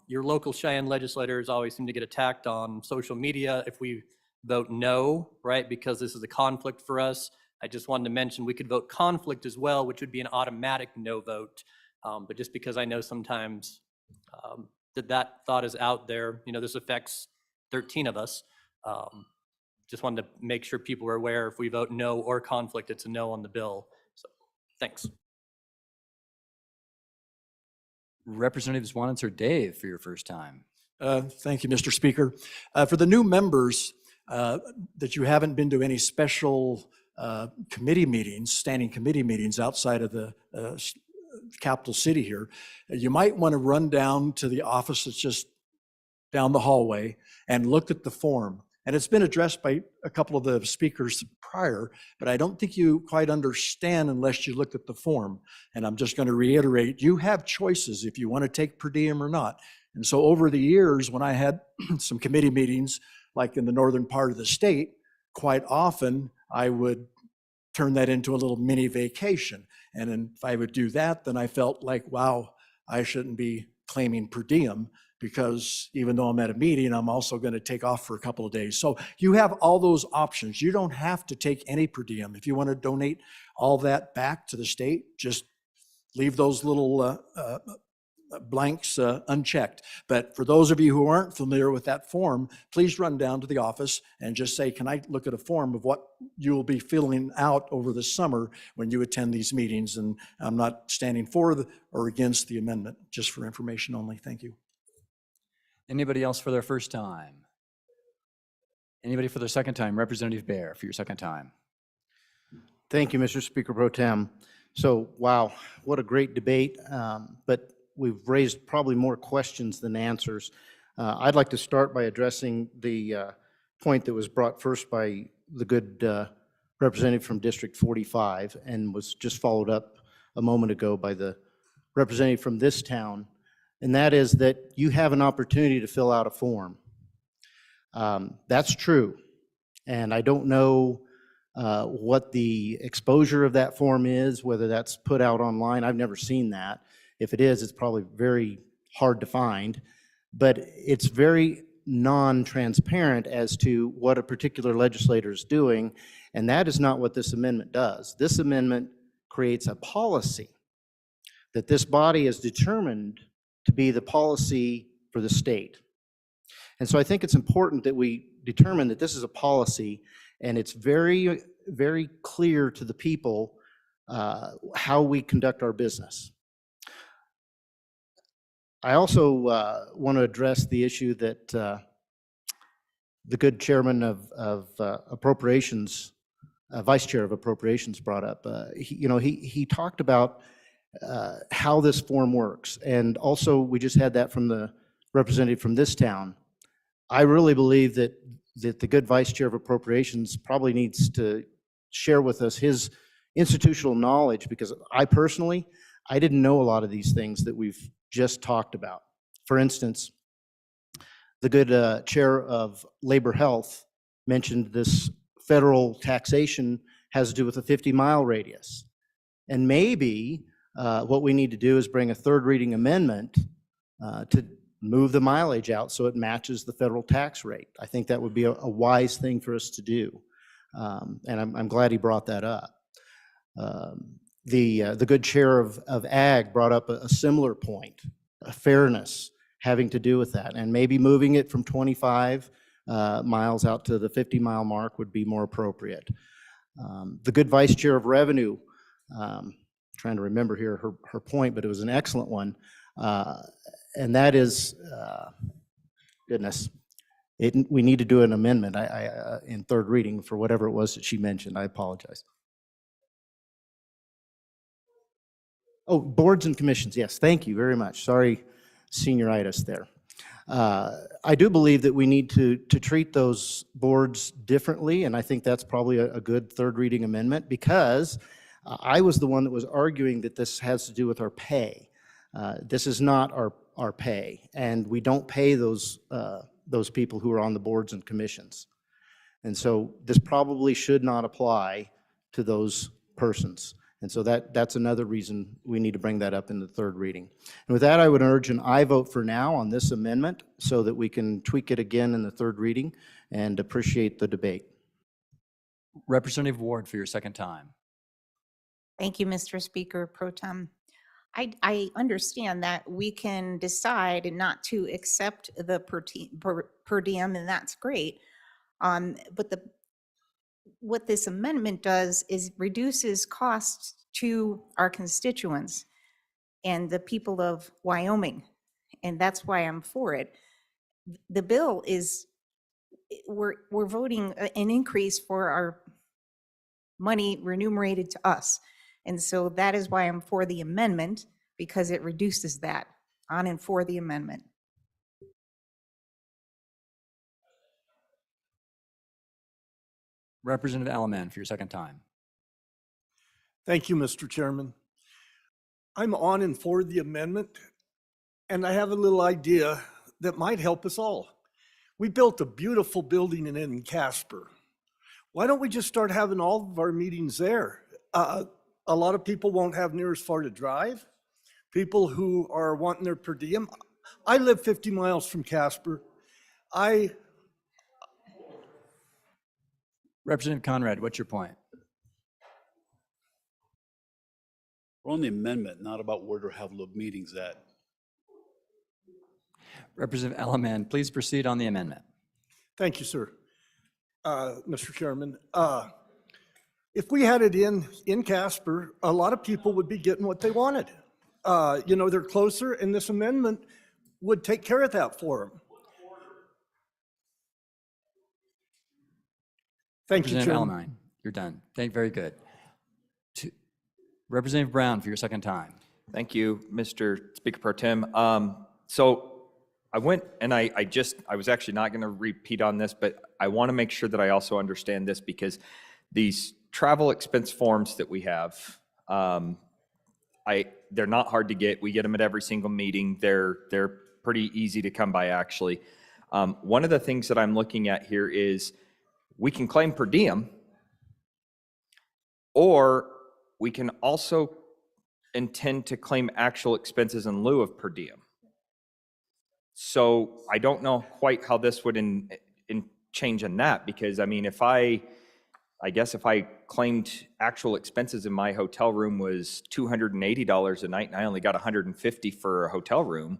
your local Cheyenne legislators always seem to get attacked on social media if we vote no, right? Because this is a conflict for us. I just wanted to mention we could vote conflict as well, which would be an automatic no vote. But just because I know sometimes that thought is out there, this affects 13 of us. Just wanted to make sure people are aware if we vote no or conflict, it's a no on the bill. So, thanks. Representative Swanitz or Dave for your first time. Thank you, Mr. Speaker. For the new members that you haven't been to any special committee meetings, standing committee meetings outside of the capital city here, you might want to run down to the office that's just down the hallway and look at the form. And it's been addressed by a couple of the speakers prior, but I don't think you quite understand unless you look at the form. And I'm just going to reiterate, you have choices if you want to take per diem or not. And so over the years, when I had some committee meetings, like in the northern part of the state, quite often I would turn that into a little mini vacation. And then if I would do that, then I felt like, wow, I shouldn't be claiming per diem, because even though I'm at a meeting, I'm also going to take off for a couple of days. So you have all those options. You don't have to take any per diem. If you want to donate all that back to the state, just leave those little blanks unchecked. But for those of you who aren't familiar with that form, please run down to the office and just say, can I look at a form of what you will be filling out over the summer when you attend these meetings? And I'm not standing for or against the amendment, just for information only. Thank you. Anybody else for their first time? Anybody for their second time? Representative Baer for your second time. Thank you, Mr. Speaker Pro Tem. So, wow, what a great debate, but we've raised probably more questions than answers. I'd like to start by addressing the point that was brought first by the good representative from District 45 and was just followed up a moment ago by the representative from this town, and that is that you have an opportunity to fill out a form. That's true, and I don't know what the exposure of that form is, whether that's put out online. I've never seen that. If it is, it's probably very hard to find, but it's very non-transparent as to what a particular legislator is doing, and that is not what this amendment does. This amendment creates a policy that this body has determined to be the policy for the state. And so I think it's important that we determine that this is a policy, and it's very, very clear to the people how we conduct our business. I also want to address the issue that the good chairman of appropriations, vice chair of appropriations brought up. He talked about how this form works. And also, we just had that from the representative from this town. I really believe that the good vice chair of appropriations probably needs to share with us his institutional knowledge, because I personally, I didn't know a lot of these things that we've just talked about. For instance, the good chair of labor health mentioned this federal taxation has to do with a 50-mile radius. And maybe what we need to do is bring a third reading amendment to move the mileage out so it matches the federal tax rate. I think that would be a wise thing for us to do. And I'm glad he brought that up. The good chair of ag brought up a similar point, a fairness having to do with that. And maybe moving it from 25 miles out to the 50-mile mark would be more appropriate. The good vice chair of revenue, trying to remember here her point, but it was an excellent one. And that is, goodness, we need to do an amendment in third reading for whatever it was that she mentioned. I apologize. Oh, boards and commissions. Yes, thank you very much. Sorry, senioritis there. I do believe that we need to treat those boards differently, and I think that's probably a good third reading amendment, because I was the one that was arguing that this has to do with our pay. This is not our pay, and we don't pay those people who are on the boards and commissions. And so this probably should not apply to those persons. And so that's another reason we need to bring that up in the third reading. And with that, I would urge an aye vote for now on this amendment so that we can tweak it again in the third reading and appreciate the debate. Representative Ward for your second time. Thank you, Mr. Speaker Pro Tem. I understand that we can decide not to accept the per diem, and that's great. But what this amendment does is reduces costs to our constituents and the people of Wyoming, and that's why I'm for it. The bill is, we're voting an increase for our money remunerated to us. And so that is why I'm for the amendment, because it reduces that. On and for the amendment. Representative Alaman for your second time. Thank you, Mr. Chairman. I'm on and for the amendment, and I have a little idea that might help us all. We built a beautiful building in Casper. Why don't we just start having all of our meetings there? A lot of people won't have near as far to drive. People who are wanting their per diem. I live 50 miles from Casper. Representative Conrad, what's your point? We're on the amendment, not about where to have the meetings at. Representative Alaman, please proceed on the amendment. Thank you, sir. Mr. Chairman, if we had it in Casper, a lot of people would be getting what they wanted. They're closer, and this amendment would take care of that for them. Thank you, Representative Chairman. Alaman, you're done. Very good. Representative Brown for your second time. Thank you, Mr. Speaker Pro Tem. So I went and I was actually not going to repeat on this, but I want to make sure that I also understand this, because these travel expense forms that we have, they're not hard to get. We get them at every single meeting. They're pretty easy to come by, actually. One of the things that I'm looking at here is we can claim per diem, or we can also intend to claim actual expenses in lieu of per diem. So I don't know quite how this would change in that, because I mean, if I guess if I claimed actual expenses in my hotel room was $280 a night and I only got $150 for a hotel room,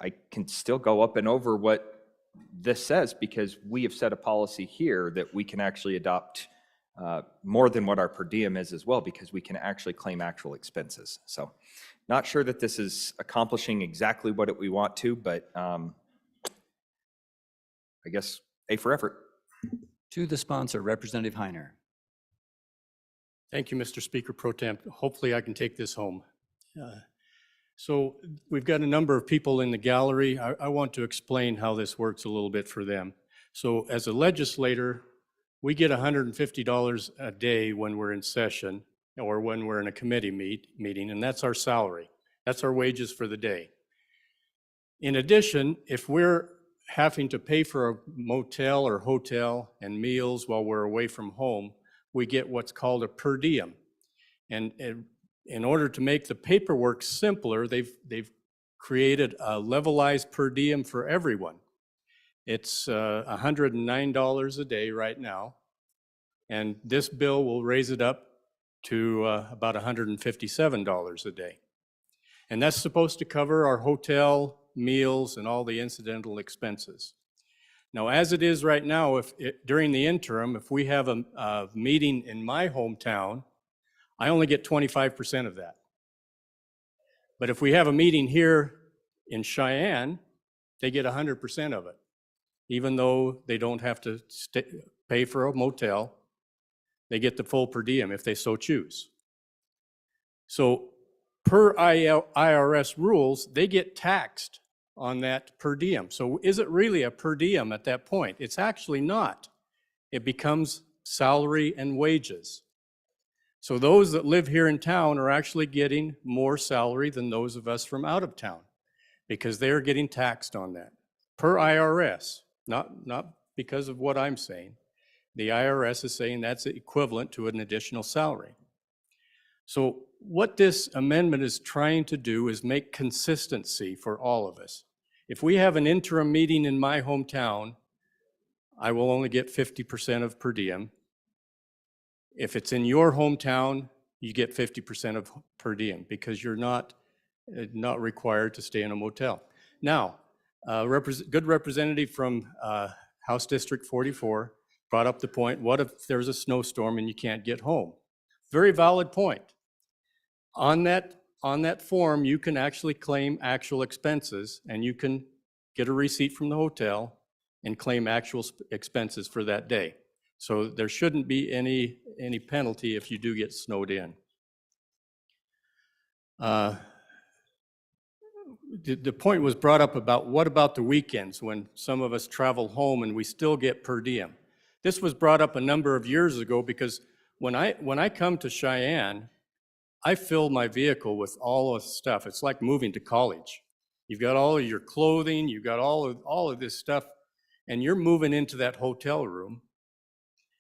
I can still go up and over what this says, because we have set a policy here that we can actually adopt more than what our per diem is as well, because we can actually claim actual expenses. So not sure that this is accomplishing exactly what we want to, but I guess A for effort. To the sponsor, Representative Heiner. Thank you, Mr. Speaker Pro Tem. Hopefully I can take this home. So we've got a number of people in the gallery. I want to explain how this works a little bit for them. So as a legislator, we get $150 a day when we're in session or when we're in a committee meeting, and that's our salary. That's our wages for the day. In addition, if we're having to pay for a motel or hotel and meals while we're away from home, we get what's called a per diem. And in order to make the paperwork simpler, they've created a levelized per diem for everyone. It's $109 a day right now, and this bill will raise it up to about $157 a day. And that's supposed to cover our hotel, meals, and all the incidental expenses. Now, as it is right now, during the interim, if we have a meeting in my hometown, I only get 25% of that. But if we have a meeting here in Cheyenne, they get 100% of it, even though they don't have to pay for a motel. They get the full per diem if they so choose. So per IRS rules, they get taxed on that per diem. So is it really a per diem at that point? It's actually not. It becomes salary and wages. So those that live here in town are actually getting more salary than those of us from out of town because they're getting taxed on that per IRS, not because of what I'm saying. The IRS is saying that's equivalent to an additional salary. So what this amendment is trying to do is make consistency for all of us. If we have an interim meeting in my hometown, I will only get 50% of per diem. If it's in your hometown, you get 50% of per diem because you're not required to stay in a motel. Now, good representative from House District 44 brought up the point, what if there's a snowstorm and you can't get home? Very valid point. On that form, you can actually claim actual expenses, and you can get a receipt from the hotel and claim actual expenses for that day. So there shouldn't be any penalty if you do get snowed in. The point was brought up about what about the weekends when some of us travel home and we still get per diem. This was brought up a number of years ago because when I come to Cheyenne, I fill my vehicle with all of the stuff. It's like moving to college. You've got all of your clothing, you've got all of this stuff, and you're moving into that hotel room.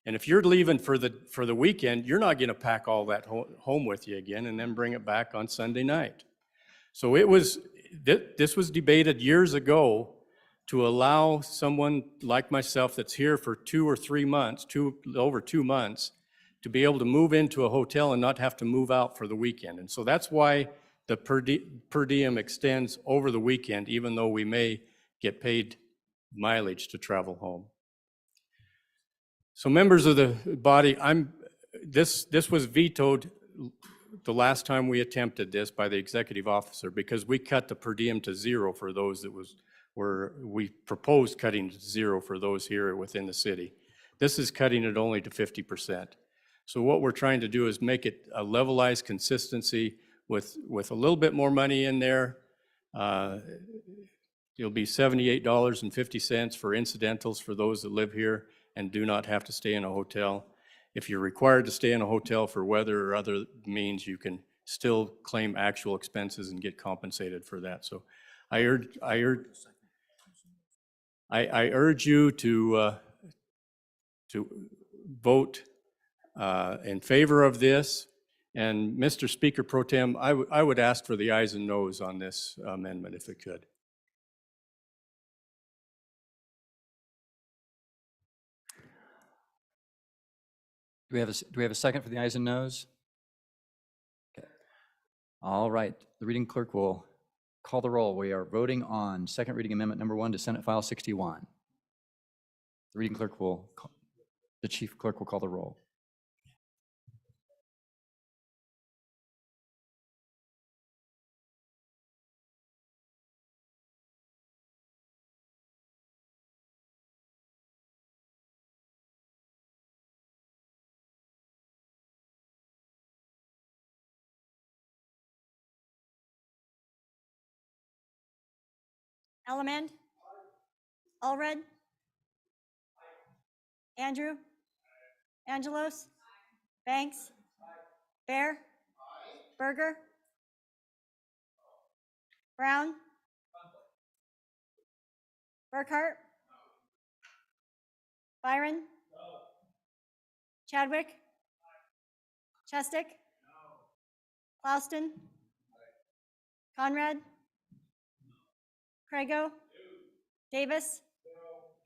And if you're leaving for the weekend, you're not going to pack all that home with you again and then bring it back on Sunday night. So this was debated years ago to allow someone like myself that's here for 2 or 3 months, over 2 months, to be able to move into a hotel and not have to move out for the weekend. And so that's why the per diem extends over the weekend, even though we may get paid mileage to travel home. So members of the body, this was vetoed the last time we attempted this by the executive officer because we cut the per diem to 0 for those that we proposed cutting to 0 for those here within the city. This is cutting it only to 50%. So what we're trying to do is make it a levelized consistency with a little bit more money in there. It'll be $78.50 for incidentals for those that live here and do not have to stay in a hotel. If you're required to stay in a hotel for weather or other means, you can still claim actual expenses and get compensated for that. So I urge you to vote in favor of this. And Mr. Speaker Pro Tem, I would ask for the ayes and noes on this amendment if it could. Do we have a second for the ayes and noes? Okay. All right, the reading clerk will call the roll. We are voting on second reading amendment number 1 to Senate File 61. The chief clerk will call the roll. Ellamand? Allred? Andrew? Angelos? Banks? Bear? Berger? Brown? Burkhart? Byron? Chadwick? Chestick? Klauston? Conrad? Crago? Davis?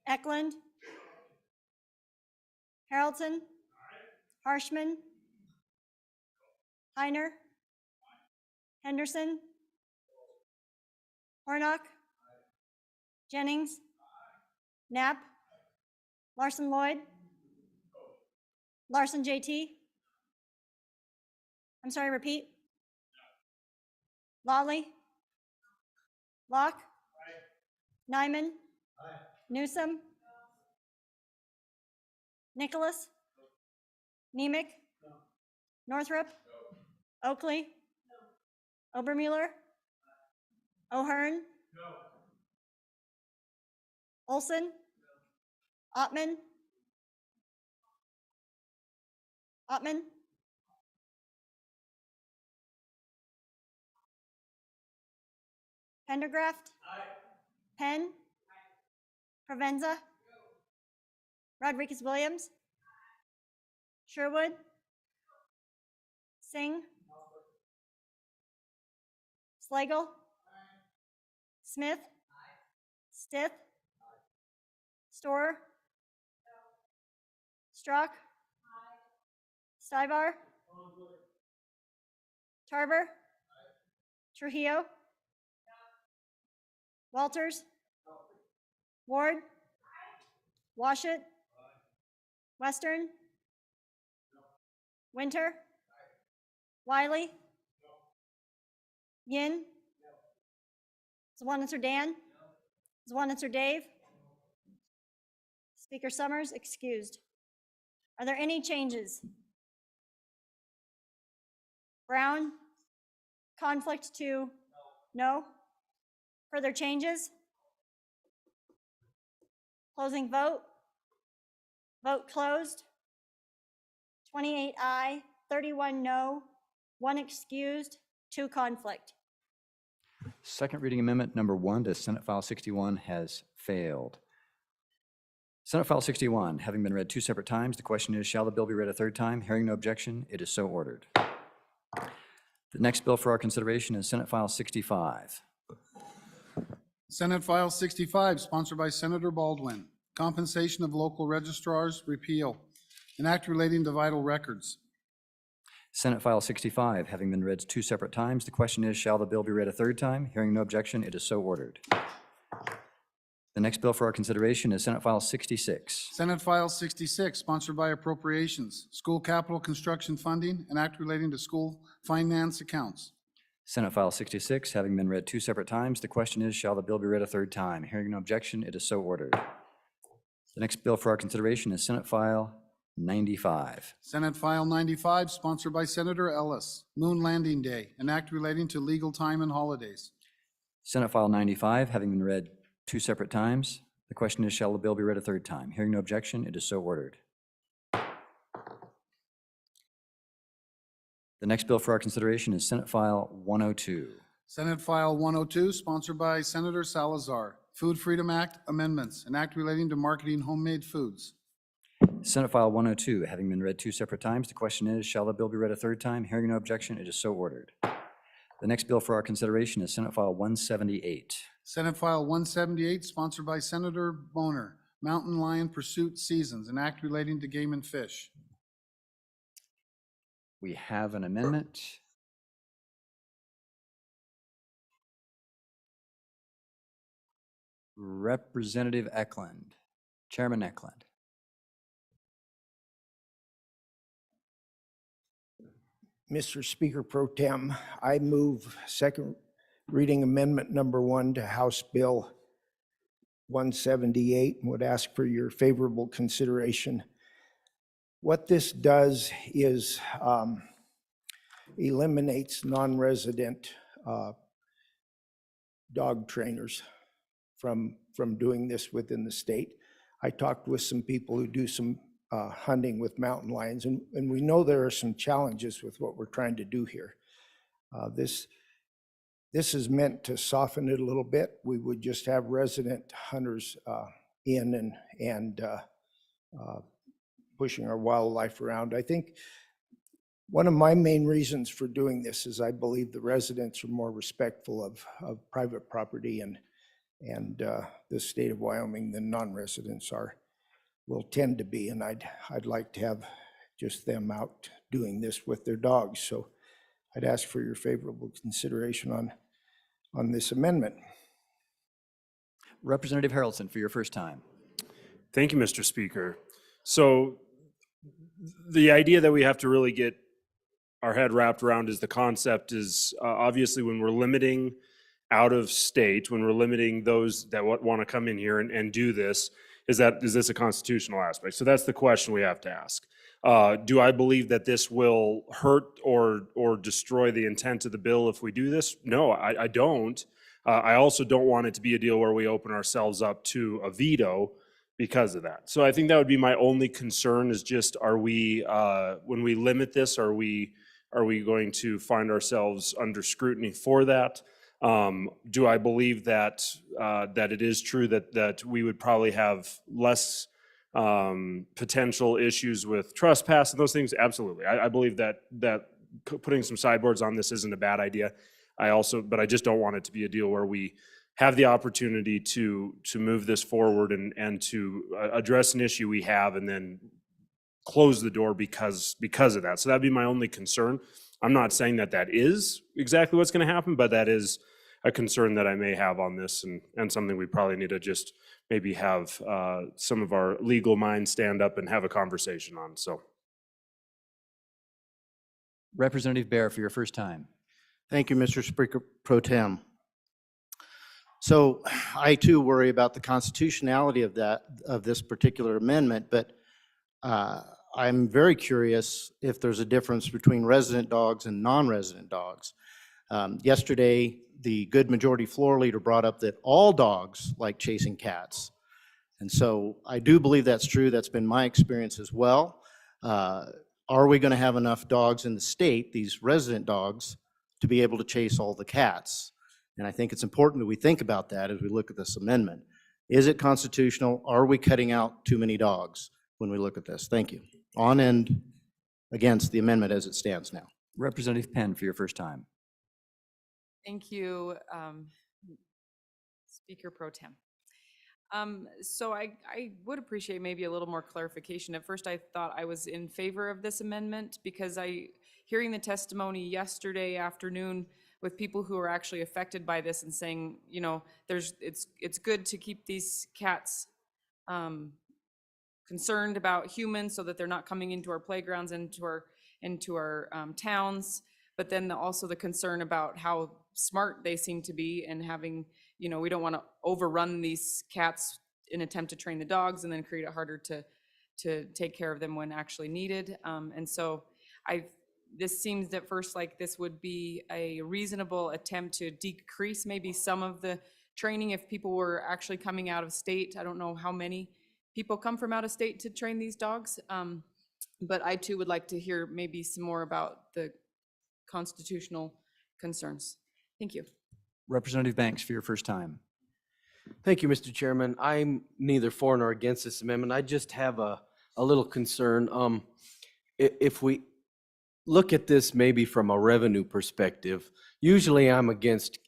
Eklund? Harrelson? Harshman? Heiner? Henderson? Hornock? Jennings? Knapp? Larson Lloyd? Larson JT? I'm sorry, repeat. Lawley? Locke? Nyman? Newsom? Nicholas? Nemec? Northrup? Oakley? Obermuller? O'Hearn? Olson? Ottman? Ottman? Pendergraft. Penn. Provenza. Rodriguez Williams. Sherwood. Singh. Slagle. Smith. Stith. Storer. Strock. Stivar. Tarver. Trujillo. Walters. Ward. Washit. Western. Winter. Wiley. Yin. Zwanitzer Dan. Zwanitzer Dave. Speaker Summers excused. Are there any changes? Brown? Conflict to no? Further changes? Closing vote? Vote closed. 28 aye, 31 no, 1 excused, 2 conflict. Second reading amendment number 1 to Senate File 61 has failed. Senate File 61, having been read 2 separate times, the question is, shall the bill be read a third time? Hearing no objection, it is so ordered. The next bill for our consideration is Senate File 65. Senate File 65, sponsored by Senator Baldwin. Compensation of local registrars, repeal. An act relating to vital records. Senate File 65, having been read 2 separate times, the question is, shall the bill be read a third time? Hearing no objection, it is so ordered. The next bill for our consideration is Senate File 66. Senate File 66, sponsored by Appropriations. School capital construction funding, an act relating to school finance accounts. Senate File 66, having been read 2 separate times, the question is, shall the bill be read a third time? Hearing no objection, it is so ordered. The next bill for our consideration is Senate File 95. Senate File 95, sponsored by Senator Ellis. Moon Landing Day, an act relating to legal time and holidays. Senate File 95, having been read 2 separate times, the question is, shall the bill be read a third time? Hearing no objection, it is so ordered. The next bill for our consideration is Senate File 102. Senate File 102, sponsored by Senator Salazar. Food Freedom Act amendments, an act relating to marketing homemade foods. Senate File 102, having been read 2 separate times, the question is, shall the bill be read a third time? Hearing no objection, it is so ordered. The next bill for our consideration is Senate File 178. Senate File 178, sponsored by Senator Boner. Mountain Lion Pursuit Seasons, an act relating to game and fish. We have an amendment. Representative Eklund, Chairman Eklund. Mr. Speaker Pro Tem, I move second reading amendment number 1 to House Bill 178 and would ask for your favorable consideration. What this does is eliminates non-resident dog trainers from doing this within the state. I talked with some people who do some hunting with mountain lions, and we know there are some challenges with what we're trying to do here. This is meant to soften it a little bit. We would just have resident hunters in and pushing our wildlife around. I think one of my main reasons for doing this is I believe the residents are more respectful of private property and the state of Wyoming than non-residents will tend to be, and I'd like to have just them out doing this with their dogs. So I'd ask for your favorable consideration on this amendment. Representative Harrelson, for your first time. Thank you, Mr. Speaker. So the idea that we have to really get our head wrapped around is the concept is obviously when we're limiting out of state, when we're limiting those that want to come in here and do this, is this a constitutional aspect? So that's the question we have to ask. Do I believe that this will hurt or destroy the intent of the bill if we do this? No, I don't. I also don't want it to be a deal where we open ourselves up to a veto because of that. So I think that would be my only concern is just, are we, when we limit this, are we going to find ourselves under scrutiny for that? Do I believe that that it is true that we would probably have less potential issues with trespass and those things? Absolutely. I believe that putting some sideboards on this isn't a bad idea. But I just don't want it to be a deal where we have the opportunity to move this forward and to address an issue we have and then close the door because of that. So that'd be my only concern. I'm not saying that is exactly what's going to happen, but that is a concern that I may have on this, and something we probably need to just maybe have some of our legal minds stand up and have a conversation on. So, Representative Bear for your first time. Thank you, Mr. Speaker Pro Tem. So I too worry about the constitutionality of this particular amendment, but I'm very curious if there's a difference between resident dogs and non-resident dogs. Yesterday, the Good Majority Floor Leader brought up that all dogs like chasing cats. And so I do believe that's true. That's been my experience as well. Are we going to have enough dogs in the state, these resident dogs, to be able to chase all the cats? And I think it's important that we think about that as we look at this amendment. Is it constitutional? Are we cutting out too many dogs when we look at this? Thank you. On and against the amendment as it stands now. Representative Penn for your first time. Thank you, Speaker Pro Tem. So I would appreciate maybe a little more clarification. At first, I thought I was in favor of this amendment because hearing the testimony yesterday afternoon with people who are actually affected by this and saying, you know, it's good to keep these cats concerned about humans so that they're not coming into our playgrounds, into our towns, but then also the concern about how smart they seem to be and having, you know, we don't want to overrun these cats in attempt to train the dogs and then create it harder to take care of them when actually needed. And so this seems at first like this would be a reasonable attempt to decrease maybe some of the training if people were actually coming out of state. I don't know how many people come from out of state to train these dogs. But I too would like to hear maybe some more about the constitutional concerns. Thank you. Representative Banks for your first time. Thank you, Mr. Chairman. I'm neither for nor against this amendment. I just have a little concern. If we look at this maybe from a revenue perspective, usually I'm against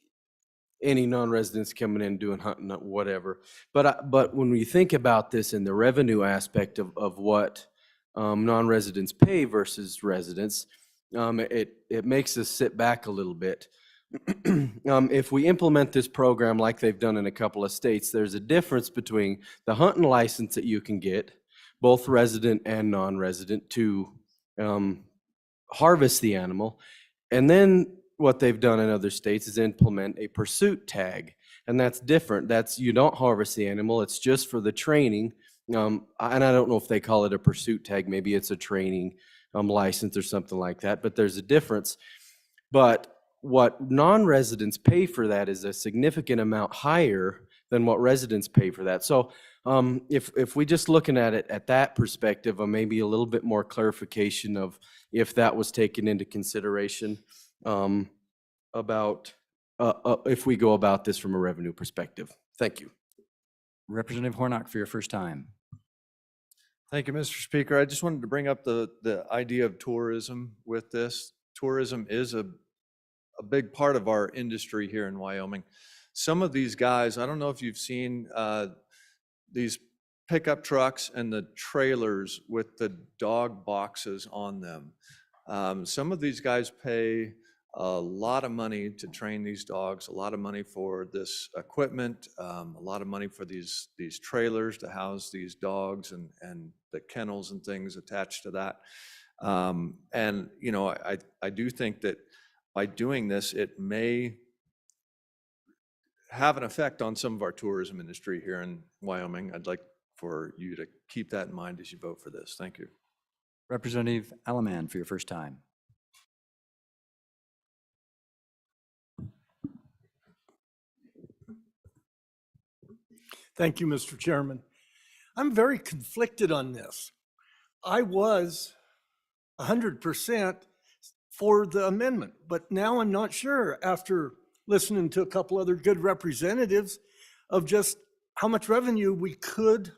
any non-residents coming in doing hunting, whatever. But when we think about this in the revenue aspect of what non-residents pay versus residents, it makes us sit back a little bit. If we implement this program like they've done in a couple of states, there's a difference between the hunting license that you can get, both resident and non-resident, to harvest the animal. And then what they've done in other states is implement a pursuit tag. And that's different. You don't harvest the animal, it's just for the training. And I don't know if they call it a pursuit tag, maybe it's a training license or something like that, but there's a difference. But what non-residents pay for that is a significant amount higher than what residents pay for that. So if we just looking at it at that perspective, maybe a little bit more clarification of if that was taken into consideration about if we go about this from a revenue perspective. Thank you. Representative Hornock for your first time. Thank you, Mr. Speaker. I just wanted to bring up the idea of tourism with this. Tourism is a big part of our industry here in Wyoming. Some of these guys, I don't know if you've seen these pickup trucks and the trailers with the dog boxes on them. Some of these guys pay a lot of money to train these dogs, a lot of money for this equipment, a lot of money for these trailers to house these dogs and the kennels and things attached to that. And you know, I do think that by doing this, it may have an effect on some of our tourism industry here in Wyoming. I'd like for you to keep that in mind as you vote for this. Thank you. Representative Alaman for your first time. Thank you, Mr. Chairman. I'm very conflicted on this. I was 100% for the amendment, but now I'm not sure after listening to a couple other good representatives of just how much revenue we could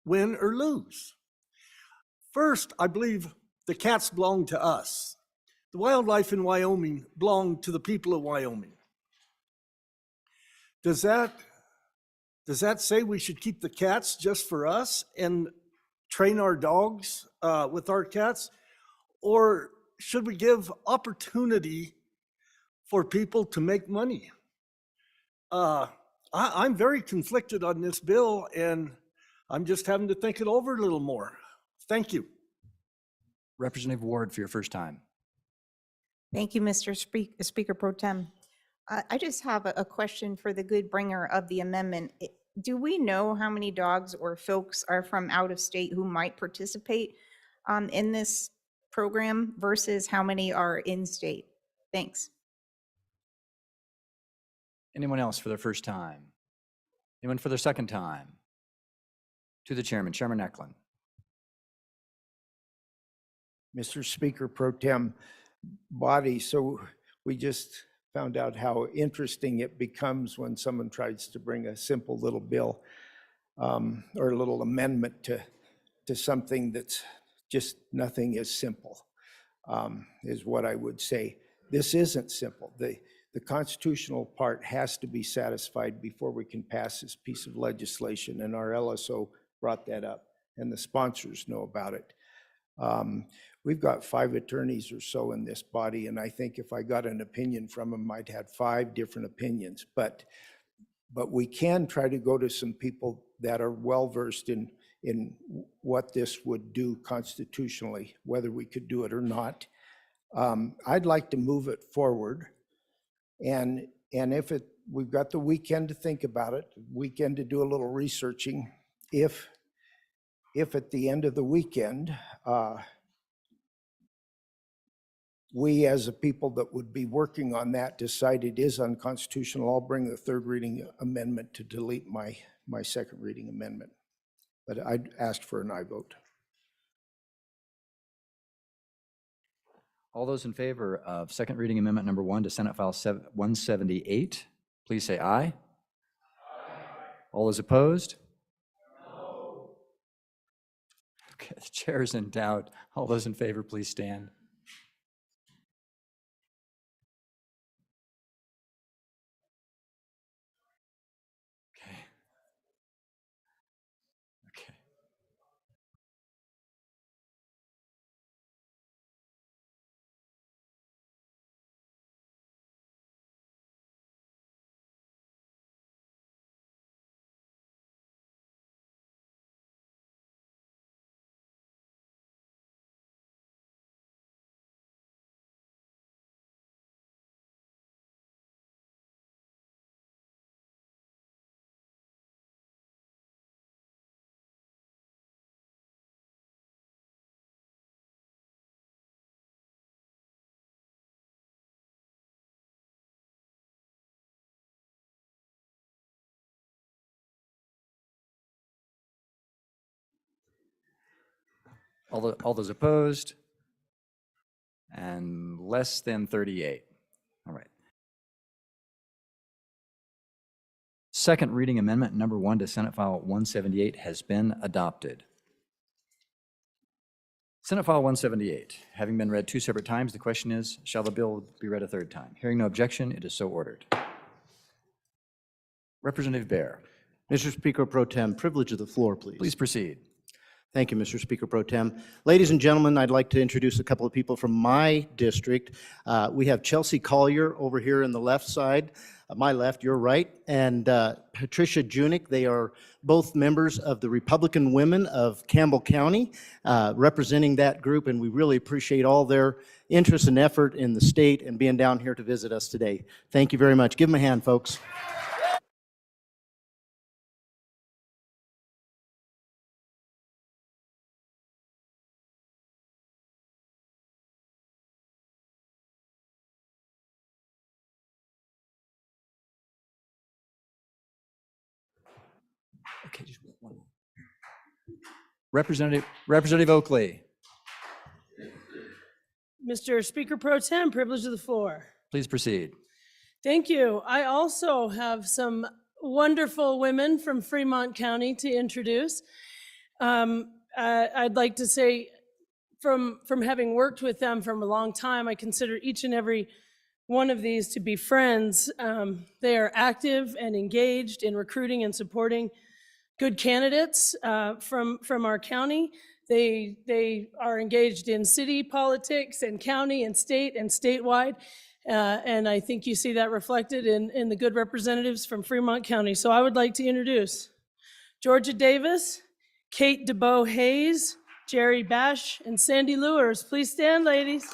win or lose. First, I believe the cats belong to us. The wildlife in Wyoming belong to the people of Wyoming. Does that say we should keep the cats just for us and train our dogs with our cats? Or should we give opportunity for people to make money? I'm very conflicted on this bill, and I'm just having to think it over a little more. Thank you. Representative Ward for your first time. Thank you, Mr. Speaker Pro Tem. I just have a question for the good bringer of the amendment. Do we know how many dogs or folks are from out of state who might participate in this program versus how many are in state? Thanks. Anyone else for their first time? Anyone for their second time? To the chairman, Chairman Eklund. Mr. Speaker Pro Tem Body, so we just found out how interesting it becomes when someone tries to bring a simple little bill or a little amendment to something that's just nothing is simple, is what I would say. This isn't simple. The constitutional part has to be satisfied before we can pass this piece of legislation, and our LSO brought that up, and the sponsors know about it. We've got 5 attorneys or so in this body, and I think if I got an opinion from them, I'd have 5 different opinions. But we can try to go to some people that are well-versed in what this would do constitutionally, whether we could do it or not. I'd like to move it forward, and if we've got the weekend to think about it, weekend to do a little researching. If at the end of the weekend, we as a people that would be working on that decide it is unconstitutional, I'll bring the third reading amendment to delete my second reading amendment. But I'd ask for an aye vote. All those in favor of second reading amendment number 1 to Senate File 178, please say aye. Aye. All those opposed? No. Okay, the chair is in doubt. All those in favor, please stand. Okay. All those opposed? And less than 38. All right. Second reading amendment number 1 to Senate File 178 has been adopted. Senate File 178, having been read 2 separate times, the question is, shall the bill be read a third time? Hearing no objection, it is so ordered. Representative Baer. Mr. Speaker Pro Tem, privilege of the floor, please. Please proceed. Thank you, Mr. Speaker Pro Tem. Ladies and gentlemen, I'd like to introduce a couple of people from my district. We have Chelsea Collier over here in the left side, my left, your right, and Patricia Junick. They are both members of the Republican Women of Campbell County, representing that group, and we really appreciate all their interest and effort in the state and being down here to visit us today. Thank you very much. Give them a hand, folks. Okay, just one more. Representative Oakley, Mr. Speaker Pro Tem, privilege of the floor. please proceed. Thank you. I also have some wonderful women from Fremont County to introduce. I'd like to say, from having worked with them for a long time, I consider each and every one of these to be friends. They are active and engaged in recruiting and supporting good candidates from our county. They are engaged in city politics and county and state and statewide. And I think you see that reflected in the good representatives from Fremont County. So I would like to introduce Georgia Davis, Kate DeBow Hayes, Jerry Bash, and Sandy Lewers. Please stand, ladies.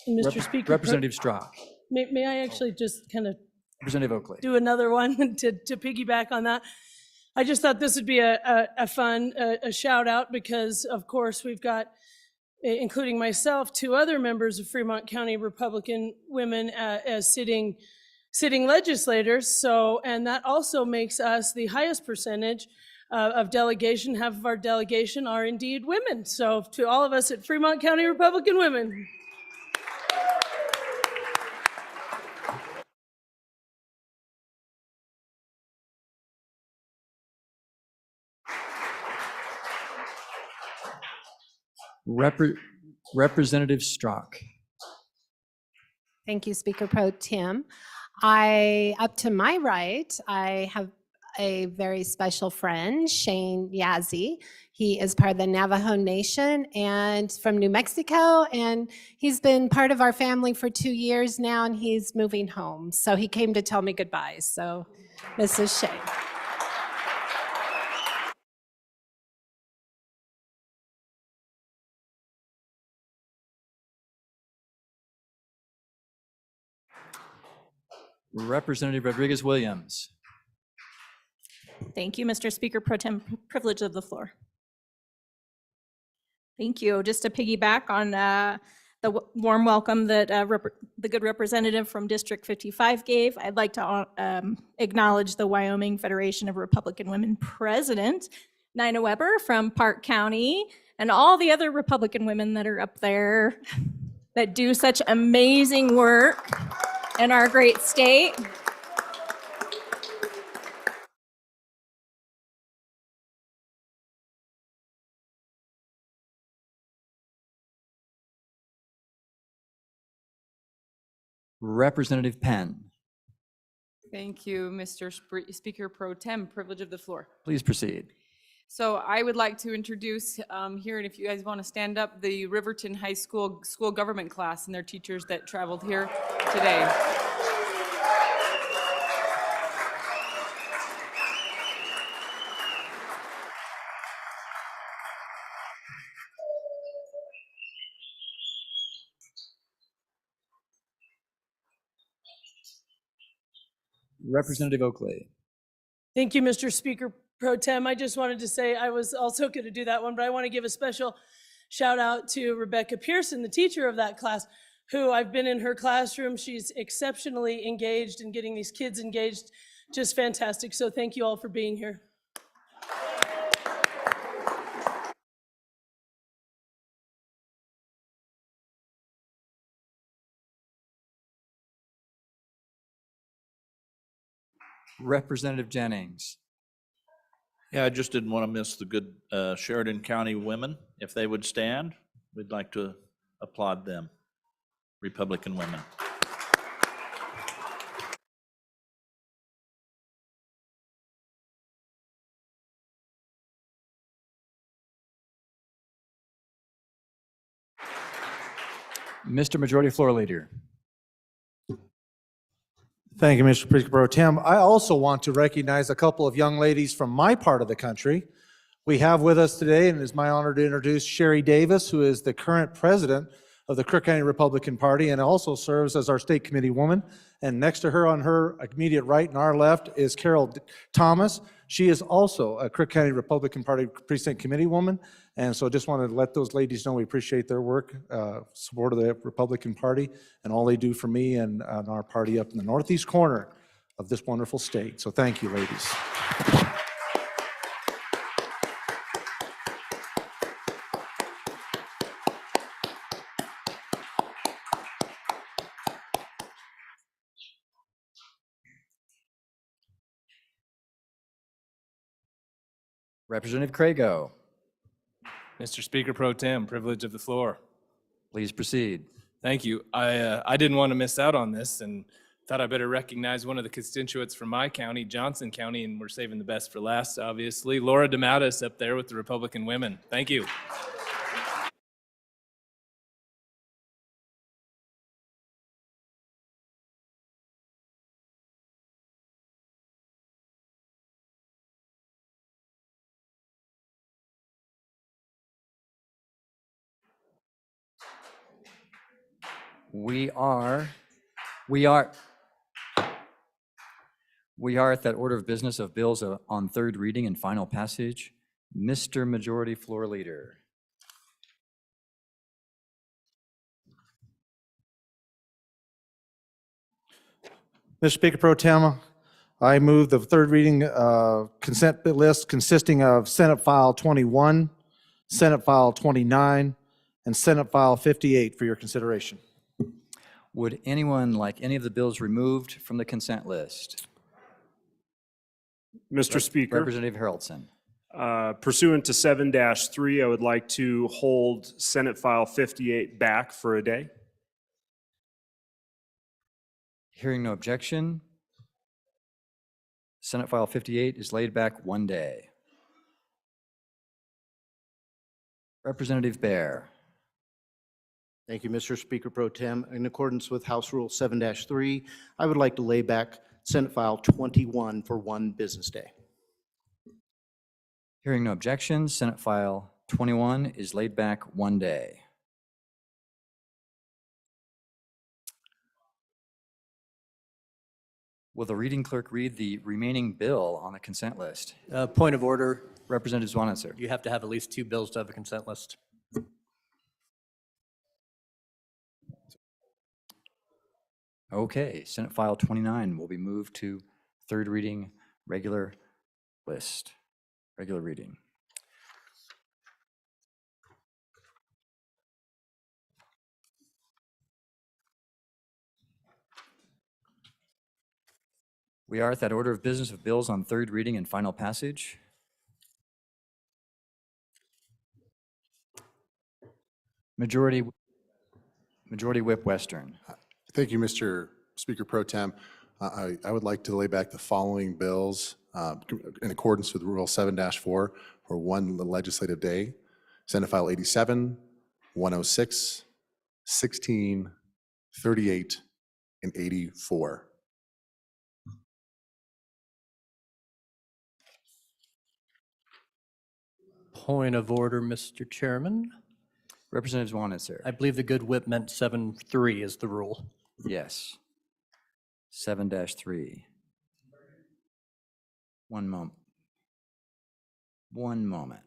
And Mr. Speaker. Representative Strack. May I actually just kind of Representative Oakley. do another one to piggyback on that? I just thought this would be a fun shout out because, of course, we've got, including myself, 2 other members of Fremont County Republican women as sitting legislators. So, and that also makes us the highest percentage of delegation. Half of our delegation are indeed women. So to all of us at Fremont County Republican women. Representative Strack. Thank you, Speaker Pro Tem. Up to my right, I have a very special friend, Shane Yazzie. He is part of the Navajo Nation and from New Mexico, and he's been part of our family for 2 years now, and he's moving home. So he came to tell me goodbye. So this is Shane. Representative Rodriguez-Williams. Thank you, Mr. Speaker Pro Tem. Privilege of the floor. Thank you. Just to piggyback on the warm welcome that the good representative from District 55 gave, I'd like to acknowledge the Wyoming Federation of Republican Women President, Nina Weber from Park County, and all the other Republican women that are up there that do such amazing work in our great state. Representative Penn. Thank you, Mr. Speaker Pro Tem. Privilege of the floor. Please proceed. So I would like to introduce here, and if you guys want to stand up, the Riverton High School school government class and their teachers that traveled here today. Representative Oakley. Thank you, Mr. Speaker Pro Tem. I just wanted to say I was also going to do that one, but I want to give a special shout out to Rebecca Pearson, the teacher of that class, who I've been in her classroom. She's exceptionally engaged in getting these kids engaged. Just fantastic. So thank you all for being here. Representative Jennings. Yeah, I just didn't want to miss the good Sheridan County women. If they would stand, we'd like to applaud them, Republican women. Mr. Majority Floor Leader. Thank you, Mr. Speaker Pro Tem. I also want to recognize a couple of young ladies from my part of the country. We have with us today, and it is my honor to introduce Sherry Davis, who is the current president of the Crook County Republican Party and also serves as our state committee woman. And next to her on her immediate right and our left is Carol Thomas. She is also a Crook County Republican Party precinct committee woman. And so just wanted to let those ladies know we appreciate their work, support of the Republican Party, and all they do for me and our party up in the northeast corner of this wonderful state. So thank you, ladies. Representative Crago, Mr. Speaker Pro Tem, privilege of the floor. please proceed. Thank you. I didn't want to miss out on this and thought I better recognize one of the constituents from my county, Johnson County, and we're saving the best for last, obviously. Laura DeMattis up there with the Republican women. Thank you. We are at that order of business of bills on third reading and final passage. Mr. Majority Floor Leader. Mr. Speaker Pro Tem, I move the third reading consent list consisting of Senate File 21, Senate File 29, and Senate File 58 for your consideration. Would anyone like any of the bills removed from the consent list? Mr. Speaker, Representative Haraldson. pursuant to 7-3, I would like to hold Senate File 58 back for a day. Hearing no objection, Senate File 58 is laid back one day. Representative Bear. Thank you, Mr. Speaker Pro Tem. In accordance with House Rule 7-3, I would like to lay back Senate File 21 for one business day. Hearing no objection, Senate File 21 is laid back one day. Will the reading clerk read the remaining bill on the consent list? Point of order. Representative Zwanitzer. You have to have at least 2 bills to have a consent list. Okay, Senate File 29 will be moved to third reading, regular list, regular reading. We are at that order of business of bills on third reading and final passage. Majority Whip Western. Thank you, Mr. Speaker Pro Tem. I would like to lay back the following bills in accordance with Rule 7-4 for one legislative day. Senate File 87, 106, 16, 38, and 84. Point of order, Mr. Chairman. Representative Zwanitzer. I believe the good whip meant 7-3 is the rule. Yes. 7-3. One moment. One moment.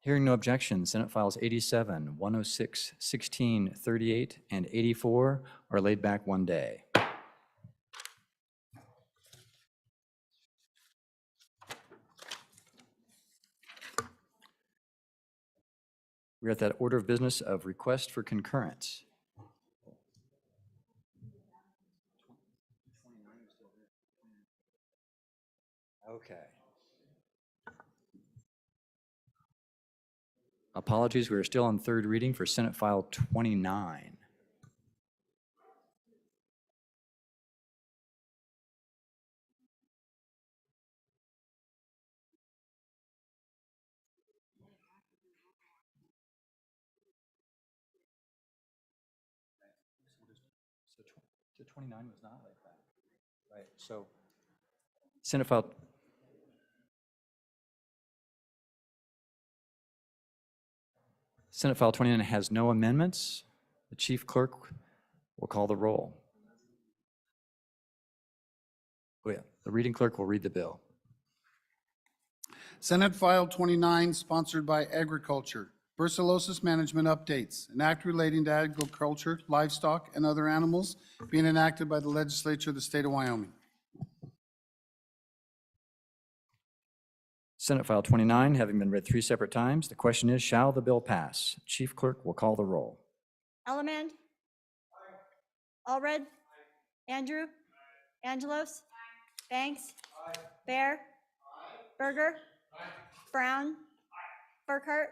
Hearing no objection, Senate Files 87, 106, 16, 38, and 84 are laid back one day. We're at that order of business of request for concurrence. Okay. Apologies, we are still on third reading for Senate File 29. So 29 was not like that. Right, so Senate File Senate File 29 has no amendments. The chief clerk will call the roll. Oh yeah, the reading clerk will read the bill. Senate File 29, sponsored by Agriculture. Brucellosis management updates. An act relating to agriculture, livestock, and other animals being enacted by the legislature of the state of Wyoming. Senate File 29, having been read 3 separate times, the question is, shall the bill pass? Chief clerk will call the roll. Ellerman? Allred? Andrew? Angelos? Banks? Bear? Berger? Brown? Burkhart?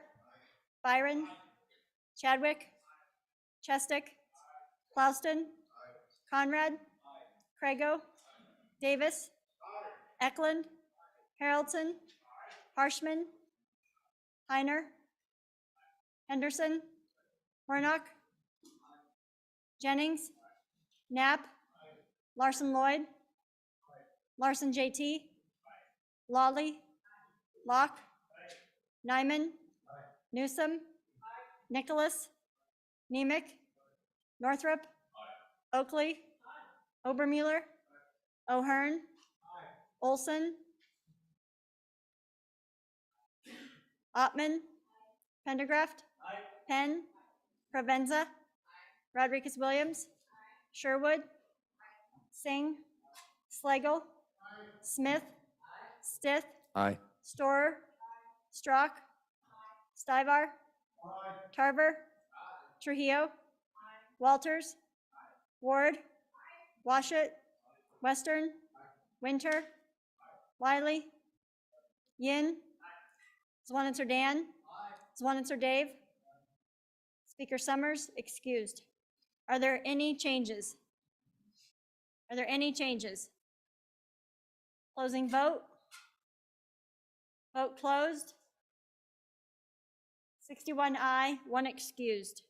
Byron? Chadwick? Chestick? Klauston? Conrad? Crago? Davis? Eklund? Haraldson? Harshman? Heiner? Henderson? Warnock? Jennings? Knapp? Larson Lloyd? Larson JT? Lawley? Locke? Nyman? Newsom? Nicholas? Nemec? Northrup? Oakley? Obermuller? O'Hearn? Olson? Ottman? Pendergraft? Penn? Provenza? Rodriguez Williams? Sherwood? Singh? Slagle? Smith? Stith? Aye. Storer? Strock? Stivar? Tarver? Trujillo? Walters? Ward? Washut? Western? Winter? Wiley? Yin? Zwanitzer Dan? Zwanitzer Dave? Speaker Summers, excused. Are there any changes? Are there any changes? Closing vote? Vote closed. 61 aye, 1 excused.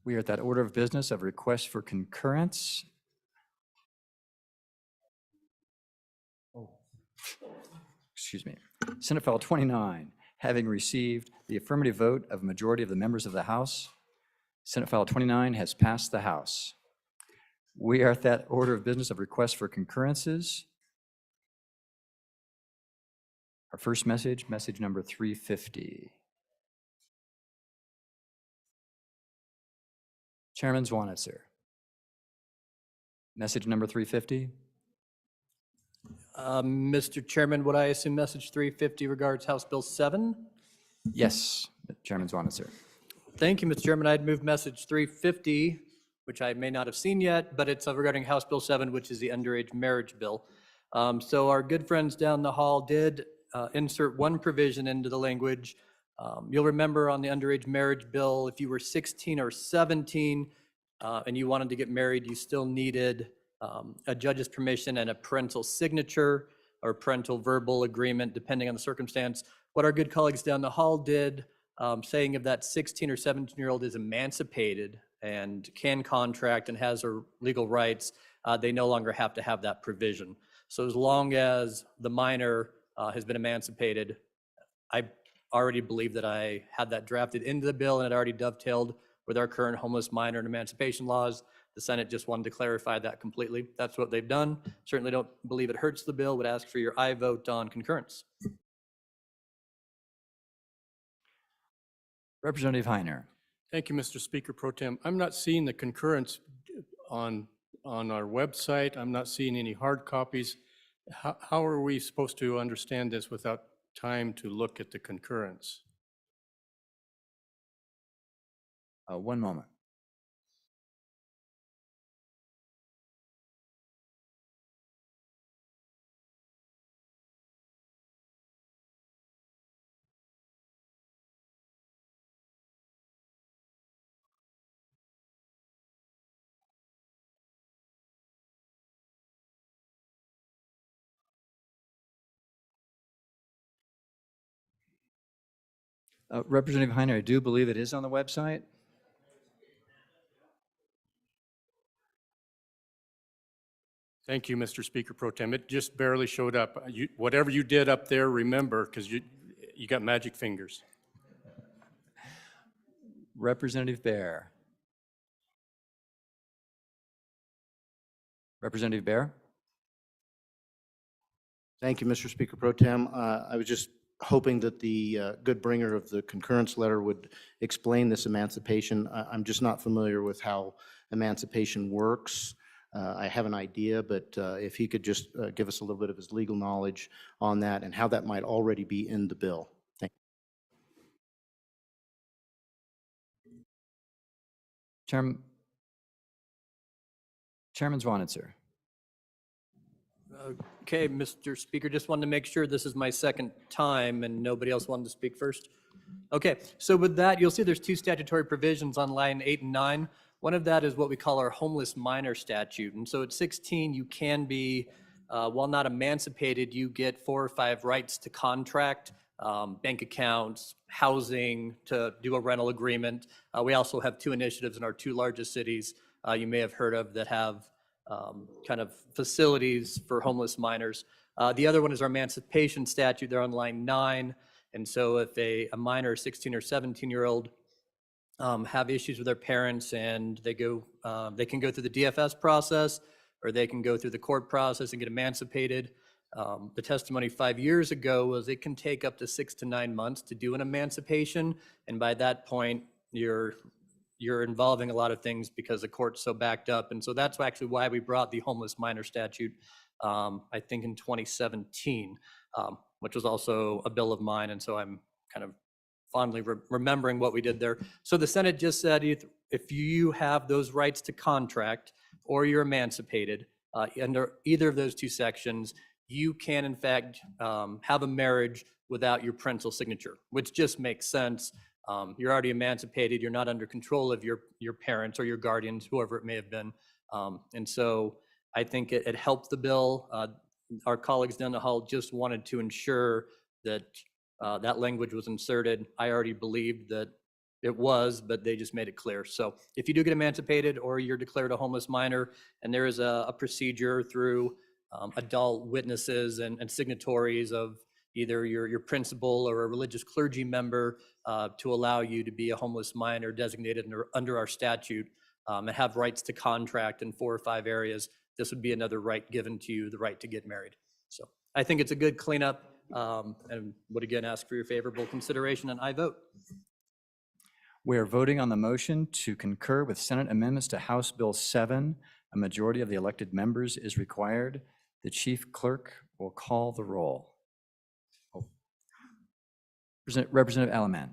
We are at that order of business of request for concurrence. Excuse me. Senate File 29, having received the affirmative vote of a majority of the members of the House, Senate File 29 has passed the House. We are at that order of business of request for concurrences. Our first message, message number 350. Chairman Zwanitzer. Message number 350. Mr. Chairman, would I assume message 350 regards House Bill 7? Yes, Chairman Zwanitzer. Thank you, Mr. Chairman. I'd move message 350, which I may not have seen yet, but it's regarding House Bill 7, which is the underage marriage bill. So our good friends down the hall did insert one provision into the language. You'll remember on the underage marriage bill, if you were 16 or 17 and you wanted to get married, you still needed a judge's permission and a parental signature or parental verbal agreement, depending on the circumstance. What our good colleagues down the hall did, saying if that 16 or 17-year-old is emancipated and can contract and has her legal rights, they no longer have to have that provision. So as long as the minor has been emancipated, I already believe that I had that drafted into the bill and it already dovetailed with our current homeless minor and emancipation laws. The Senate just wanted to clarify that completely. That's what they've done. Certainly don't believe it hurts the bill, would ask for your aye vote on concurrence. Representative Heiner. Thank you, Mr. Speaker Pro Tem. I'm not seeing the concurrence on our website. I'm not seeing any hard copies. How are we supposed to understand this without time to look at the concurrence? One moment. Representative Heiner, I do believe it is on the website. Thank you, Mr. Speaker Pro Tem. It just barely showed up. Whatever you did up there, remember, because you got magic fingers. Representative Bear. Representative Bear? Thank you, Mr. Speaker Pro Tem. I was just hoping that the good bringer of the concurrence letter would explain this emancipation. I'm just not familiar with how emancipation works. I have an idea, but if he could just give us a little bit of his legal knowledge on that and how that might already be in the bill. Thank you. Chairman Zwanitzer. Okay, Mr. Speaker, just wanted to make sure this is my second time and nobody else wanted to speak first. Okay, so with that, you'll see there's two statutory provisions on line 8 and 9. One of that is what we call our homeless minor statute. And so at 16, you can be, while not emancipated, you get 4 or 5 rights to contract, bank accounts, housing, to do a rental agreement. We also have 2 initiatives in our 2 largest cities you may have heard of that have kind of facilities for homeless minors. The other one is our emancipation statute. They're on line 9. And so if a minor, 16 or 17-year-old, have issues with their parents and they can go through the DFS process or they can go through the court process and get emancipated. The testimony 5 years ago was it can take up to 6 to 9 months to do an emancipation. And by that point, you're involving a lot of things because the court's so backed up. And so that's actually why we brought the homeless minor statute, I think in 2017, which was also a bill of mine. And so I'm kind of fondly remembering what we did there. So the Senate just said if you have those rights to contract or you're emancipated under either of those 2 sections, you can in fact have a marriage without your parental signature, which just makes sense. You're already emancipated. You're not under control of your parents or your guardians, whoever it may have been. And so I think it helped the bill. Our colleagues down the hall just wanted to ensure that that language was inserted. I already believed that it was, but they just made it clear. So if you do get emancipated or you're declared a homeless minor, and there is a procedure through adult witnesses and signatories of either your principal or a religious clergy member to allow you to be a homeless minor designated under our statute and have rights to contract in 4 or 5 areas, this would be another right given to you, the right to get married. So I think it's a good cleanup and would again ask for your favorable consideration, and I vote. We are voting on the motion to concur with Senate amendments to House Bill 7. A majority of the elected members is required. The chief clerk will call the roll. Representative Alaman.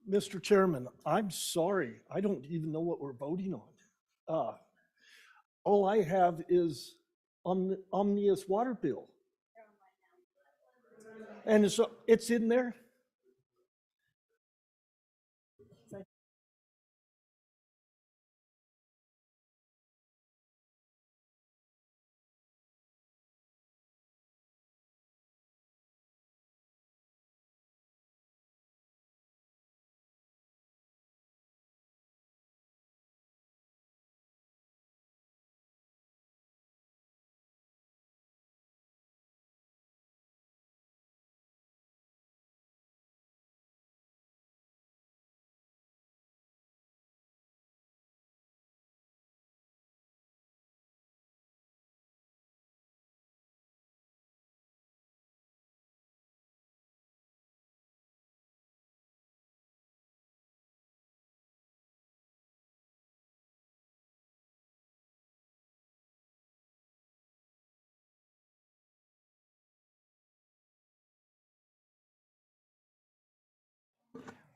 Mr. Chairman, I'm sorry. I don't even know what we're voting on. All I have is omnibus water bill. And it's in there?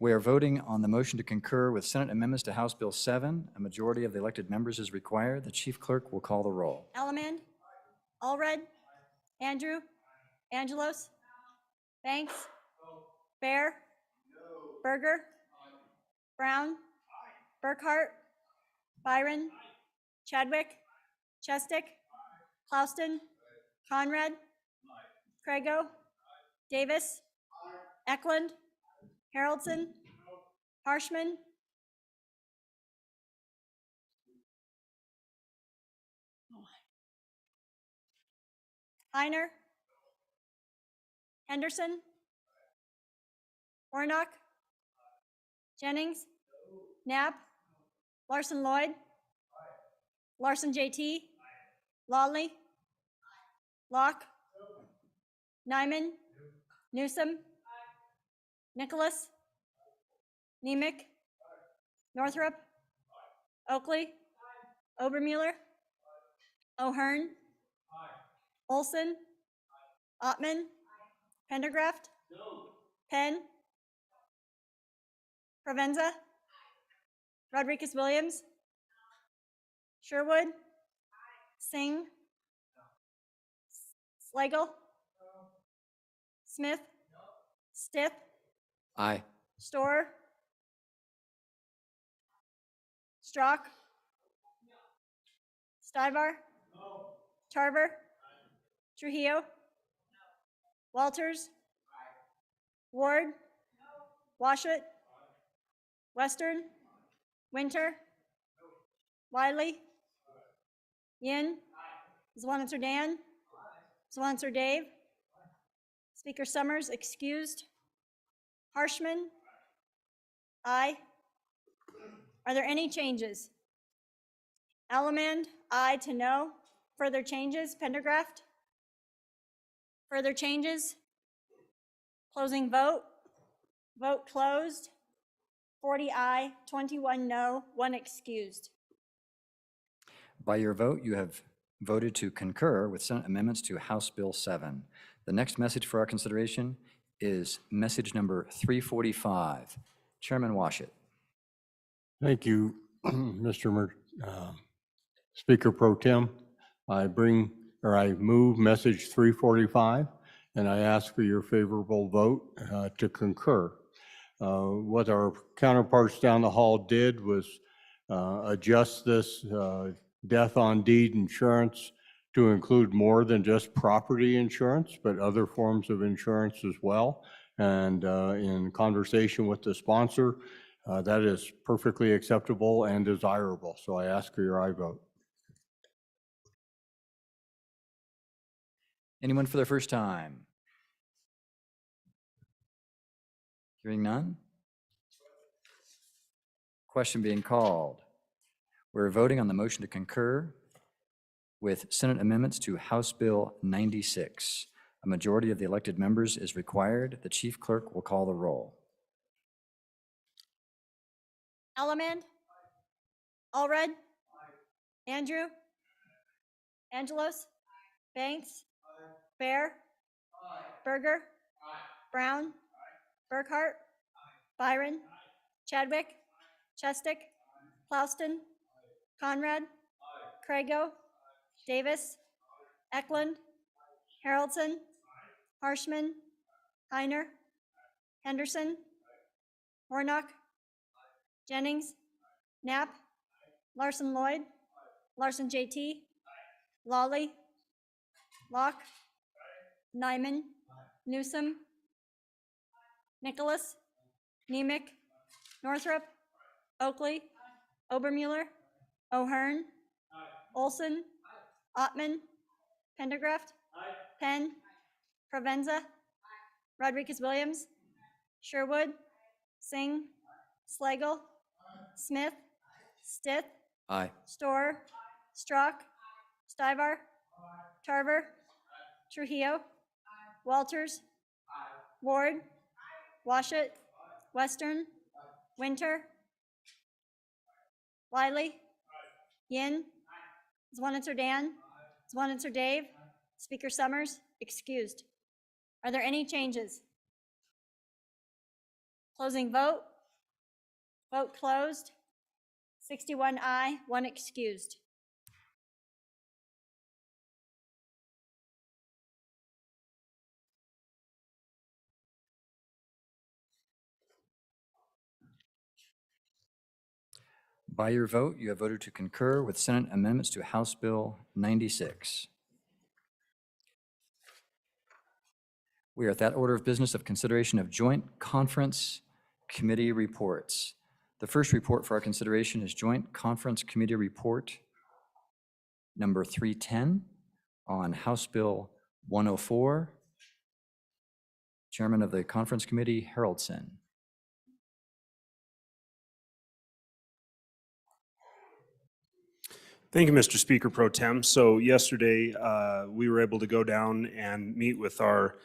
We are voting on the motion to concur with Senate amendments to House Bill 7. A majority of the elected members is required. The chief clerk will call the roll. Elleman, Allred, Andrew, Angelos, Banks, Bear, Berger, Brown, Burkhart, Byron, Chadwick, Chestick, Klauston, Conrad, Crago, Davis, Eklund, Haroldson, Harshman, Heiner, Henderson, Warnock, Jennings, Knapp, Larson Lloyd, Larson JT, Lawley, Locke, Nyman, Newsom, Nicholas, Nemec, Northrup, Oakley, Obermuller, O'Hearn, Olson, Ottman, Pendergraft, Penn, Provenza, Rodriguez Williams, Sherwood, Singh, Slagle, Smith, Stith, Aye. Storer, Strock, Stivar, Tarver, Trujillo, Walters, Ward, Washut, Western, Winter, Wiley, Yin, Zwanitzer Dan, Zwanitzer Dave, Speaker Summers excused, Harshman, aye. Are there any changes? Allemand, aye to no. Further changes? Pendergraft? Further changes? Closing vote. Vote closed. 40 aye, 21 no, 1 excused. By your vote, you have voted to concur with Senate amendments to House Bill 7. The next message for our consideration is message number 345. Chairman Washut. Thank you, Speaker Pro Tem. I move message 345, and I ask for your favorable vote to concur. What our counterparts down the hall did was adjust this death on deed insurance to include more than just property insurance, but other forms of insurance as well. And in conversation with the sponsor, that is perfectly acceptable and desirable. So I ask for your aye vote. Anyone for their first time? Hearing none? Question being called. We're voting on the motion to concur with Senate amendments to House Bill 96. A majority of the elected members is required. The chief clerk will call the roll. Allemand, Allred, Andrew, Angelos, Banks, Bear, Berger, Brown, Burkhart, Byron, Chadwick, Chestick, Klauston, Conrad, Crago, Davis, Eklund, Haroldson, Harshman, Heiner, Henderson, Warnock, Jennings, Knapp, Larson Lloyd, Larson JT, Lawley, Locke, Nyman, Newsom, Nicholas, Nemec, Northrup, Oakley, Obermuller, O'Hearn, Olson, Ottman, Pendergraft, Penn, Provenza, Rodriguez Williams, Sherwood, Singh, Slagle, Smith, Stith, Aye. Storer, Strock, Stivar, Tarver, Trujillo, Walters, Ward, Washut, Western, Winter, Wiley, Yin, Zwanitzer Dan, Zwanitzer Dave, Speaker Summers, excused. Are there any changes? Closing vote. Vote closed. 61 aye, 1 excused. By your vote, you have voted to concur with Senate amendments to House Bill 96. We are at that order of business of consideration of joint conference committee reports. The first report for our consideration is Joint Conference Committee Report number 310 on House Bill 104. Chairman of the Conference Committee, Haroldson. Thank you, Mr. Speaker Pro Tem. So yesterday, we were able to go down and meet with our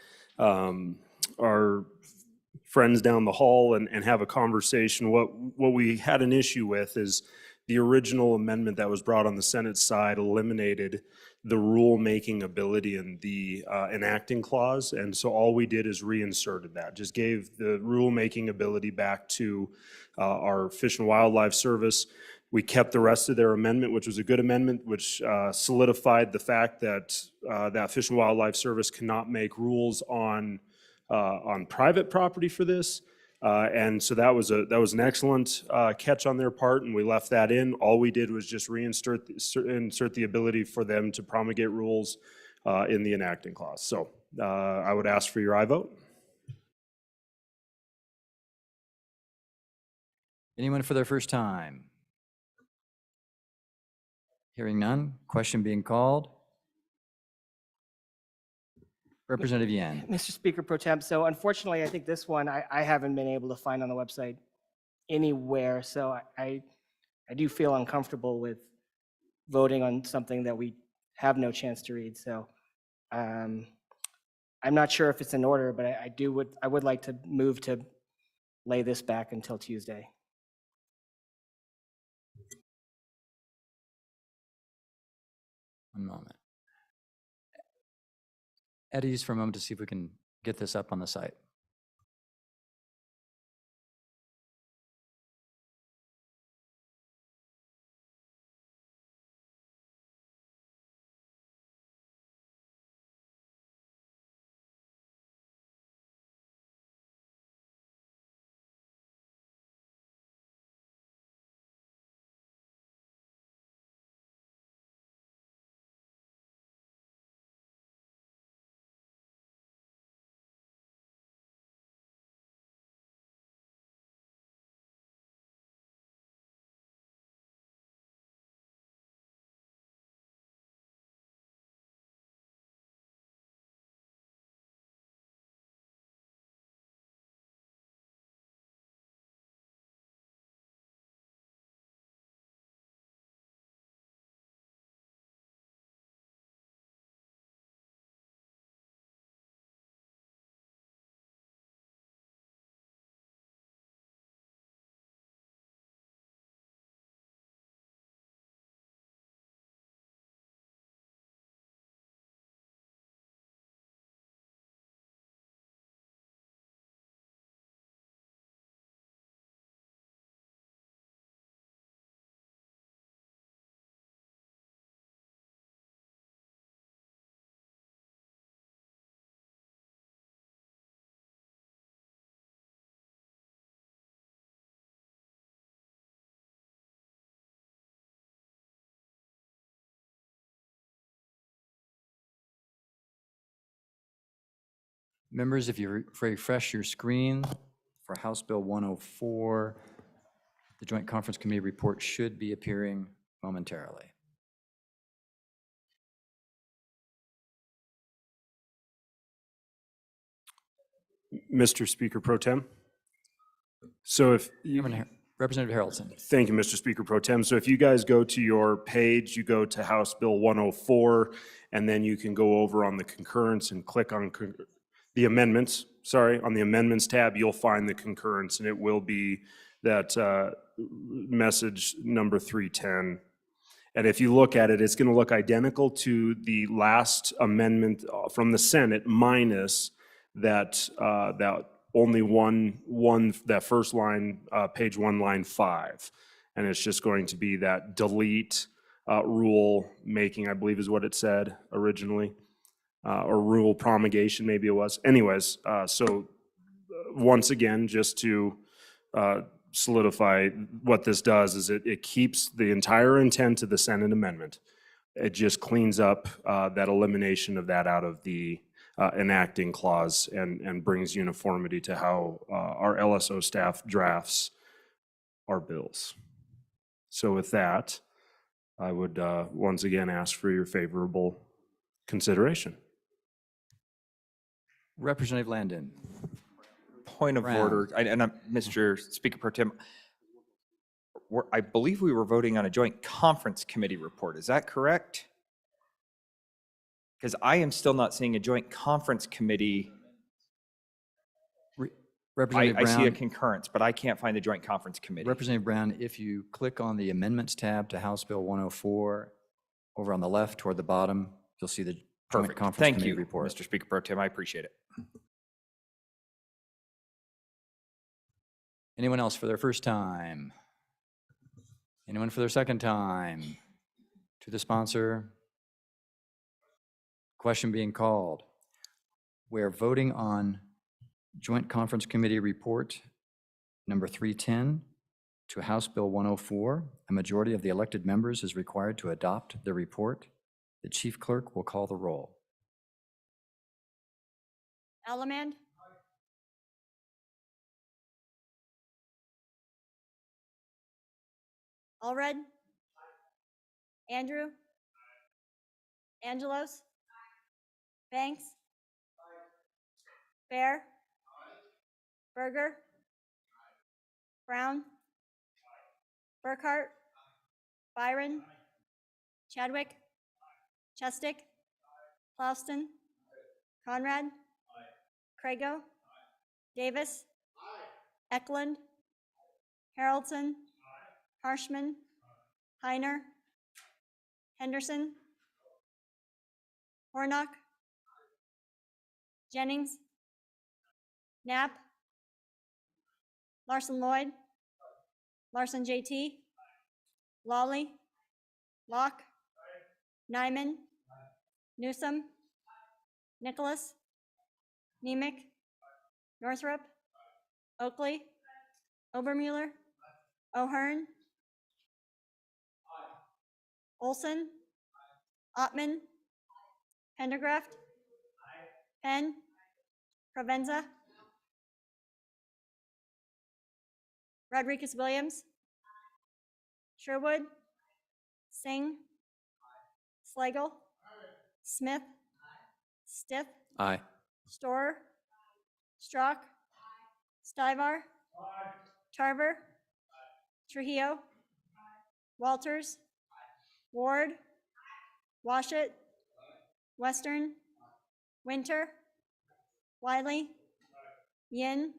friends down the hall and have a conversation. What we had an issue with is the original amendment that was brought on the Senate side eliminated the rule-making ability in the enacting clause. And so all we did is reinserted that, just gave the rule-making ability back to our Fish and Wildlife Service. We kept the rest of their amendment, which was a good amendment, which solidified the fact that that Fish and Wildlife Service cannot make rules on private property for this. And so that was an excellent catch on their part, and we left that in. All we did was just insert the ability for them to promulgate rules in the enacting clause. So I would ask for your aye vote. Anyone for their first time? Hearing none, question being called. Representative Yan. Mr. Speaker Pro Tem, so unfortunately, I think this one I haven't been able to find on the website anywhere, so I do feel uncomfortable with voting on something that we have no chance to read, so I'm not sure if it's in order, but I would like to move to lay this back until Tuesday. One moment. At ease for a moment to see if we can get this up on the site. Members, if you refresh your screen for House Bill 104, the Joint Conference Committee report should be appearing momentarily. Mr. Speaker Pro Tem. So if you, Representative Haroldson. Thank you, Mr. Speaker Pro Tem. So if you guys go to your page, you go to House Bill 104, and then you can go over on the concurrence and click on the amendments. Sorry, on the amendments tab, you'll find the concurrence, and it will be that message number 310. And if you look at it, it's going to look identical to the last amendment from the Senate minus that only that first line, page 1, line 5. And it's just going to be that delete rule making, I believe is what it said originally, or rule promulgation, maybe it was. Anyways, once again, just to solidify what this does is it keeps the entire intent of the Senate amendment. It just cleans up that elimination of that out of the enacting clause and brings uniformity to how our LSO staff drafts our bills. So with that, I would once again ask for your favorable consideration. Representative Landon. Point of Brown. order, Mr. Speaker Pro Tem, I believe we were voting on a joint conference committee report. Is that correct? Because I am still not seeing a joint conference committee. Representative I see a Brown. concurrence, but I can't find the joint conference committee. Representative Brown, if you click on the amendments tab to House Bill 104, over on the left toward the bottom, you'll see the Joint Perfect. Conference Thank Committee you, report. Mr. Speaker Pro Tem. I appreciate it. Anyone else for their first time? Anyone for their second time? To the sponsor? Question being called. We're voting on Joint Conference Committee Report number 310 to House Bill 104. A majority of the elected members is required to adopt the report. The chief clerk will call the roll. Allemand? Allred? Andrew? Angelos? Banks? Bear? Berger? Brown? Burkhart? Byron? Chadwick? Chestick? Clauston? Conrad? Crago? Davis? Eklund? Haroldson? Harshman? Heiner? Henderson? Hornock? Jennings? Knapp? Larson Lloyd? Larson JT? Lawley? Locke? Nyman? Newsom? Nicholas? Nemec? Northrup? Oakley? Obermuller? O'Hearn? Olson? Ottman? Pendergraft? Penn? Provenza? Rodriguez Williams? Sherwood? Singh? Slagle? Smith? Stith? Aye. Storer? Strock? Stivar? Tarver? Trujillo? Walters? Ward? Washit? Western? Winter? Wiley? Yin?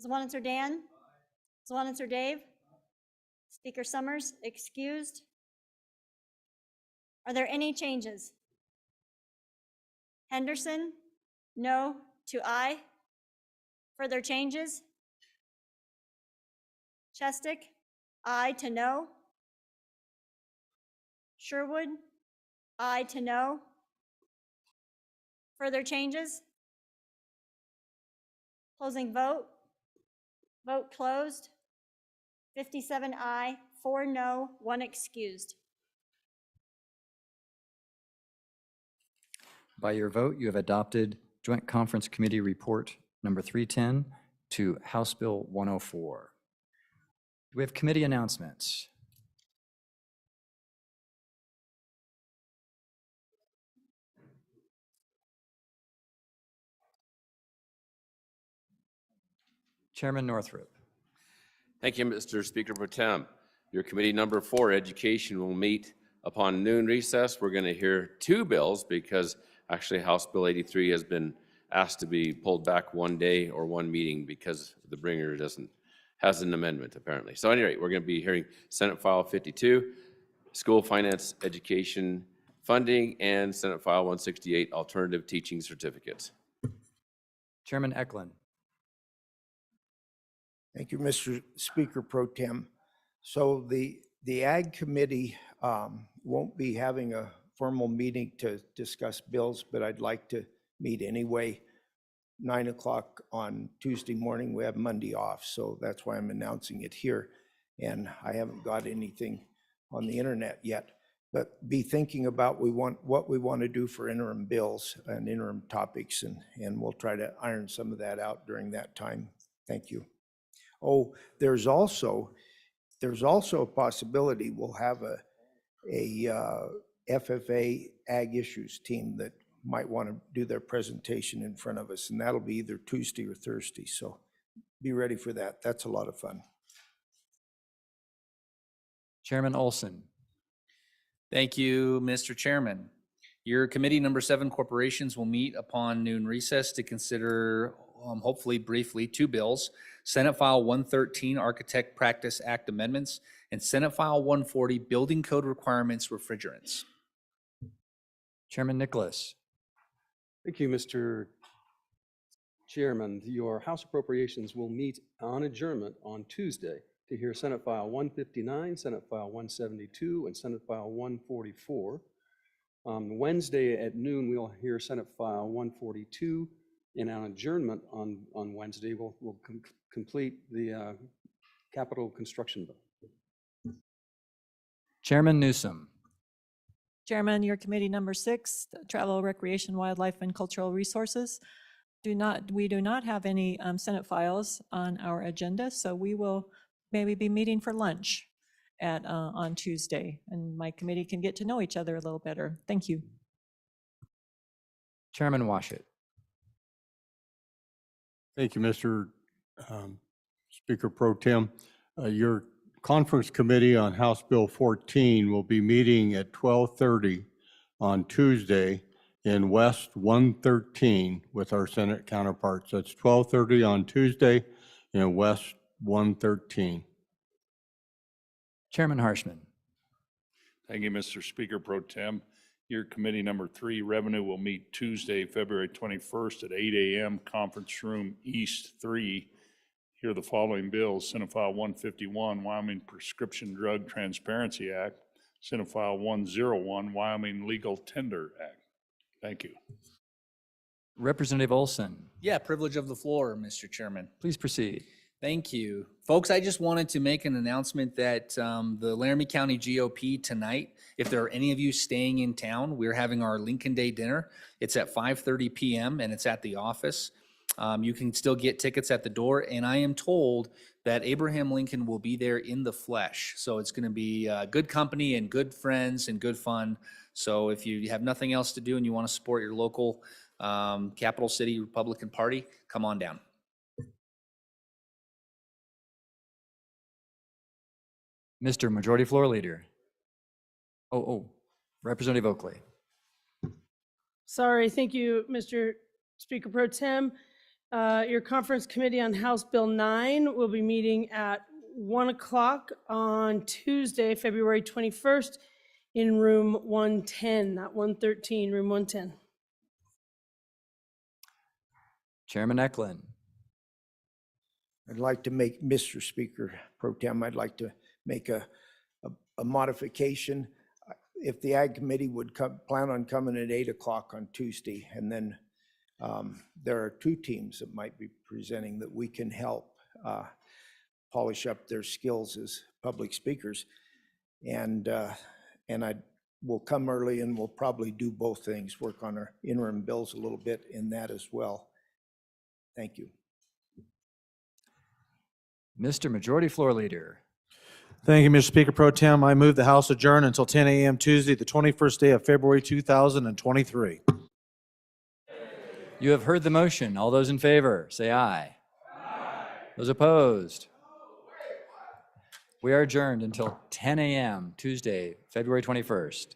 Zwanitzer Dan? Zwanitzer Dave? Speaker Summers, excused. Are there any changes? Henderson, no to aye. Further changes? Chestick, aye to no. Sherwood, aye to no. Further changes? Closing vote. Vote closed. 57 aye, 4 no, 1 excused. By your vote, you have adopted Joint Conference Committee Report number 310 to House Bill 104. Do we have committee announcements? Chairman Northrup. Thank you, Mr. Speaker Pro Tem. Your committee number 4, Education, will meet upon noon recess. We're going to hear 2 bills because actually House Bill 83 has been asked to be pulled back 1 day or 1 meeting because the bringer has an amendment apparently. So anyway, we're going to be hearing Senate File 52, School Finance Education Funding, and Senate File 168, Alternative Teaching Certificates. Chairman Eklund. Thank you, Mr. Speaker Pro Tem. So the Ag Committee won't be having a formal meeting to discuss bills, but I'd like to meet anyway. 9 o'clock on Tuesday morning. We have Monday off, so that's why I'm announcing it here. And I haven't got anything on the internet yet, but be thinking about what we want to do for interim bills and interim topics, and we'll try to iron some of that out during that time. Thank you. Oh, there's also a possibility we'll have a FFA Ag Issues team that might want to do their presentation in front of us, and that'll be either Tuesday or Thursday. So be ready for that. That's a lot of fun. Chairman Olson. Thank you, Mr. Chairman. Your committee number 7 corporations will meet upon noon recess to consider, hopefully briefly, 2 bills: Senate File 113 Architect Practice Act amendments and Senate File 140 Building Code Requirements Refrigerants. Chairman Nicholas. Thank you, Mr. Chairman. Your House Appropriations will meet on adjournment on Tuesday to hear Senate File 159, Senate File 172, and Senate File 144. On Wednesday at noon, we'll hear Senate File 142, and on adjournment on Wednesday, we'll complete the capital construction bill. Chairman Newsom. Chairman, your committee number 6, Travel, Recreation, Wildlife, and Cultural Resources. We do not have any Senate files on our agenda, so we will maybe be meeting for lunch on Tuesday, and my committee can get to know each other a little better. Thank you. Chairman Washut. Thank you, Mr. Speaker Pro Tem. Your Conference Committee on House Bill 14 will be meeting at 12:30 on Tuesday in West 113 with our Senate counterparts. That's 12:30 on Tuesday in West 113. Chairman Harshman. Thank you, Mr. Speaker Pro Tem. Your committee number 3, Revenue, will meet Tuesday, February 21st at 8 a.m., Conference Room East 3. Here are the following bills: Senate File 151, Wyoming Prescription Drug Transparency Act; Senate File 101, Wyoming Legal Tender Act. Thank you. Representative Olson. Yeah, privilege of the floor, Mr. Chairman. Please proceed. Thank you. Folks, I just wanted to make an announcement that the Laramie County GOP tonight, if there are any of you staying in town, we're having our Lincoln Day dinner. It's at 5:30 p.m. and it's at the office. You can still get tickets at the door, and I am told that Abraham Lincoln will be there in the flesh. So it's going to be good company and good friends and good fun. So if you have nothing else to do and you want to support your local capital city Republican Party, come on down. Mr. Majority Floor Leader. Representative Oakley. Sorry, thank you, Mr. Speaker Pro Tem. Your Conference Committee on House Bill 9 will be meeting at 1 o'clock on Tuesday, February 21st in room 110, not 113, room 110. Chairman Eklund. I'd like to make, Mr. Speaker Pro Tem, I'd like to make a modification. If the Ag Committee would plan on coming at 8 o'clock on Tuesday, and then there are 2 teams that might be presenting that we can help polish up their skills as public speakers. And I will come early and we'll probably do both things, work on our interim bills a little bit in that as well. Thank you. Mr. Majority Floor Leader. Thank you, Mr. Speaker Pro Tem. I move the House adjourn until 10 a.m. Tuesday, the 21st day of February 2023. You have heard the motion. All those in favor, say aye. Aye. Those opposed? We are adjourned until 10 a.m. Tuesday, February 21st.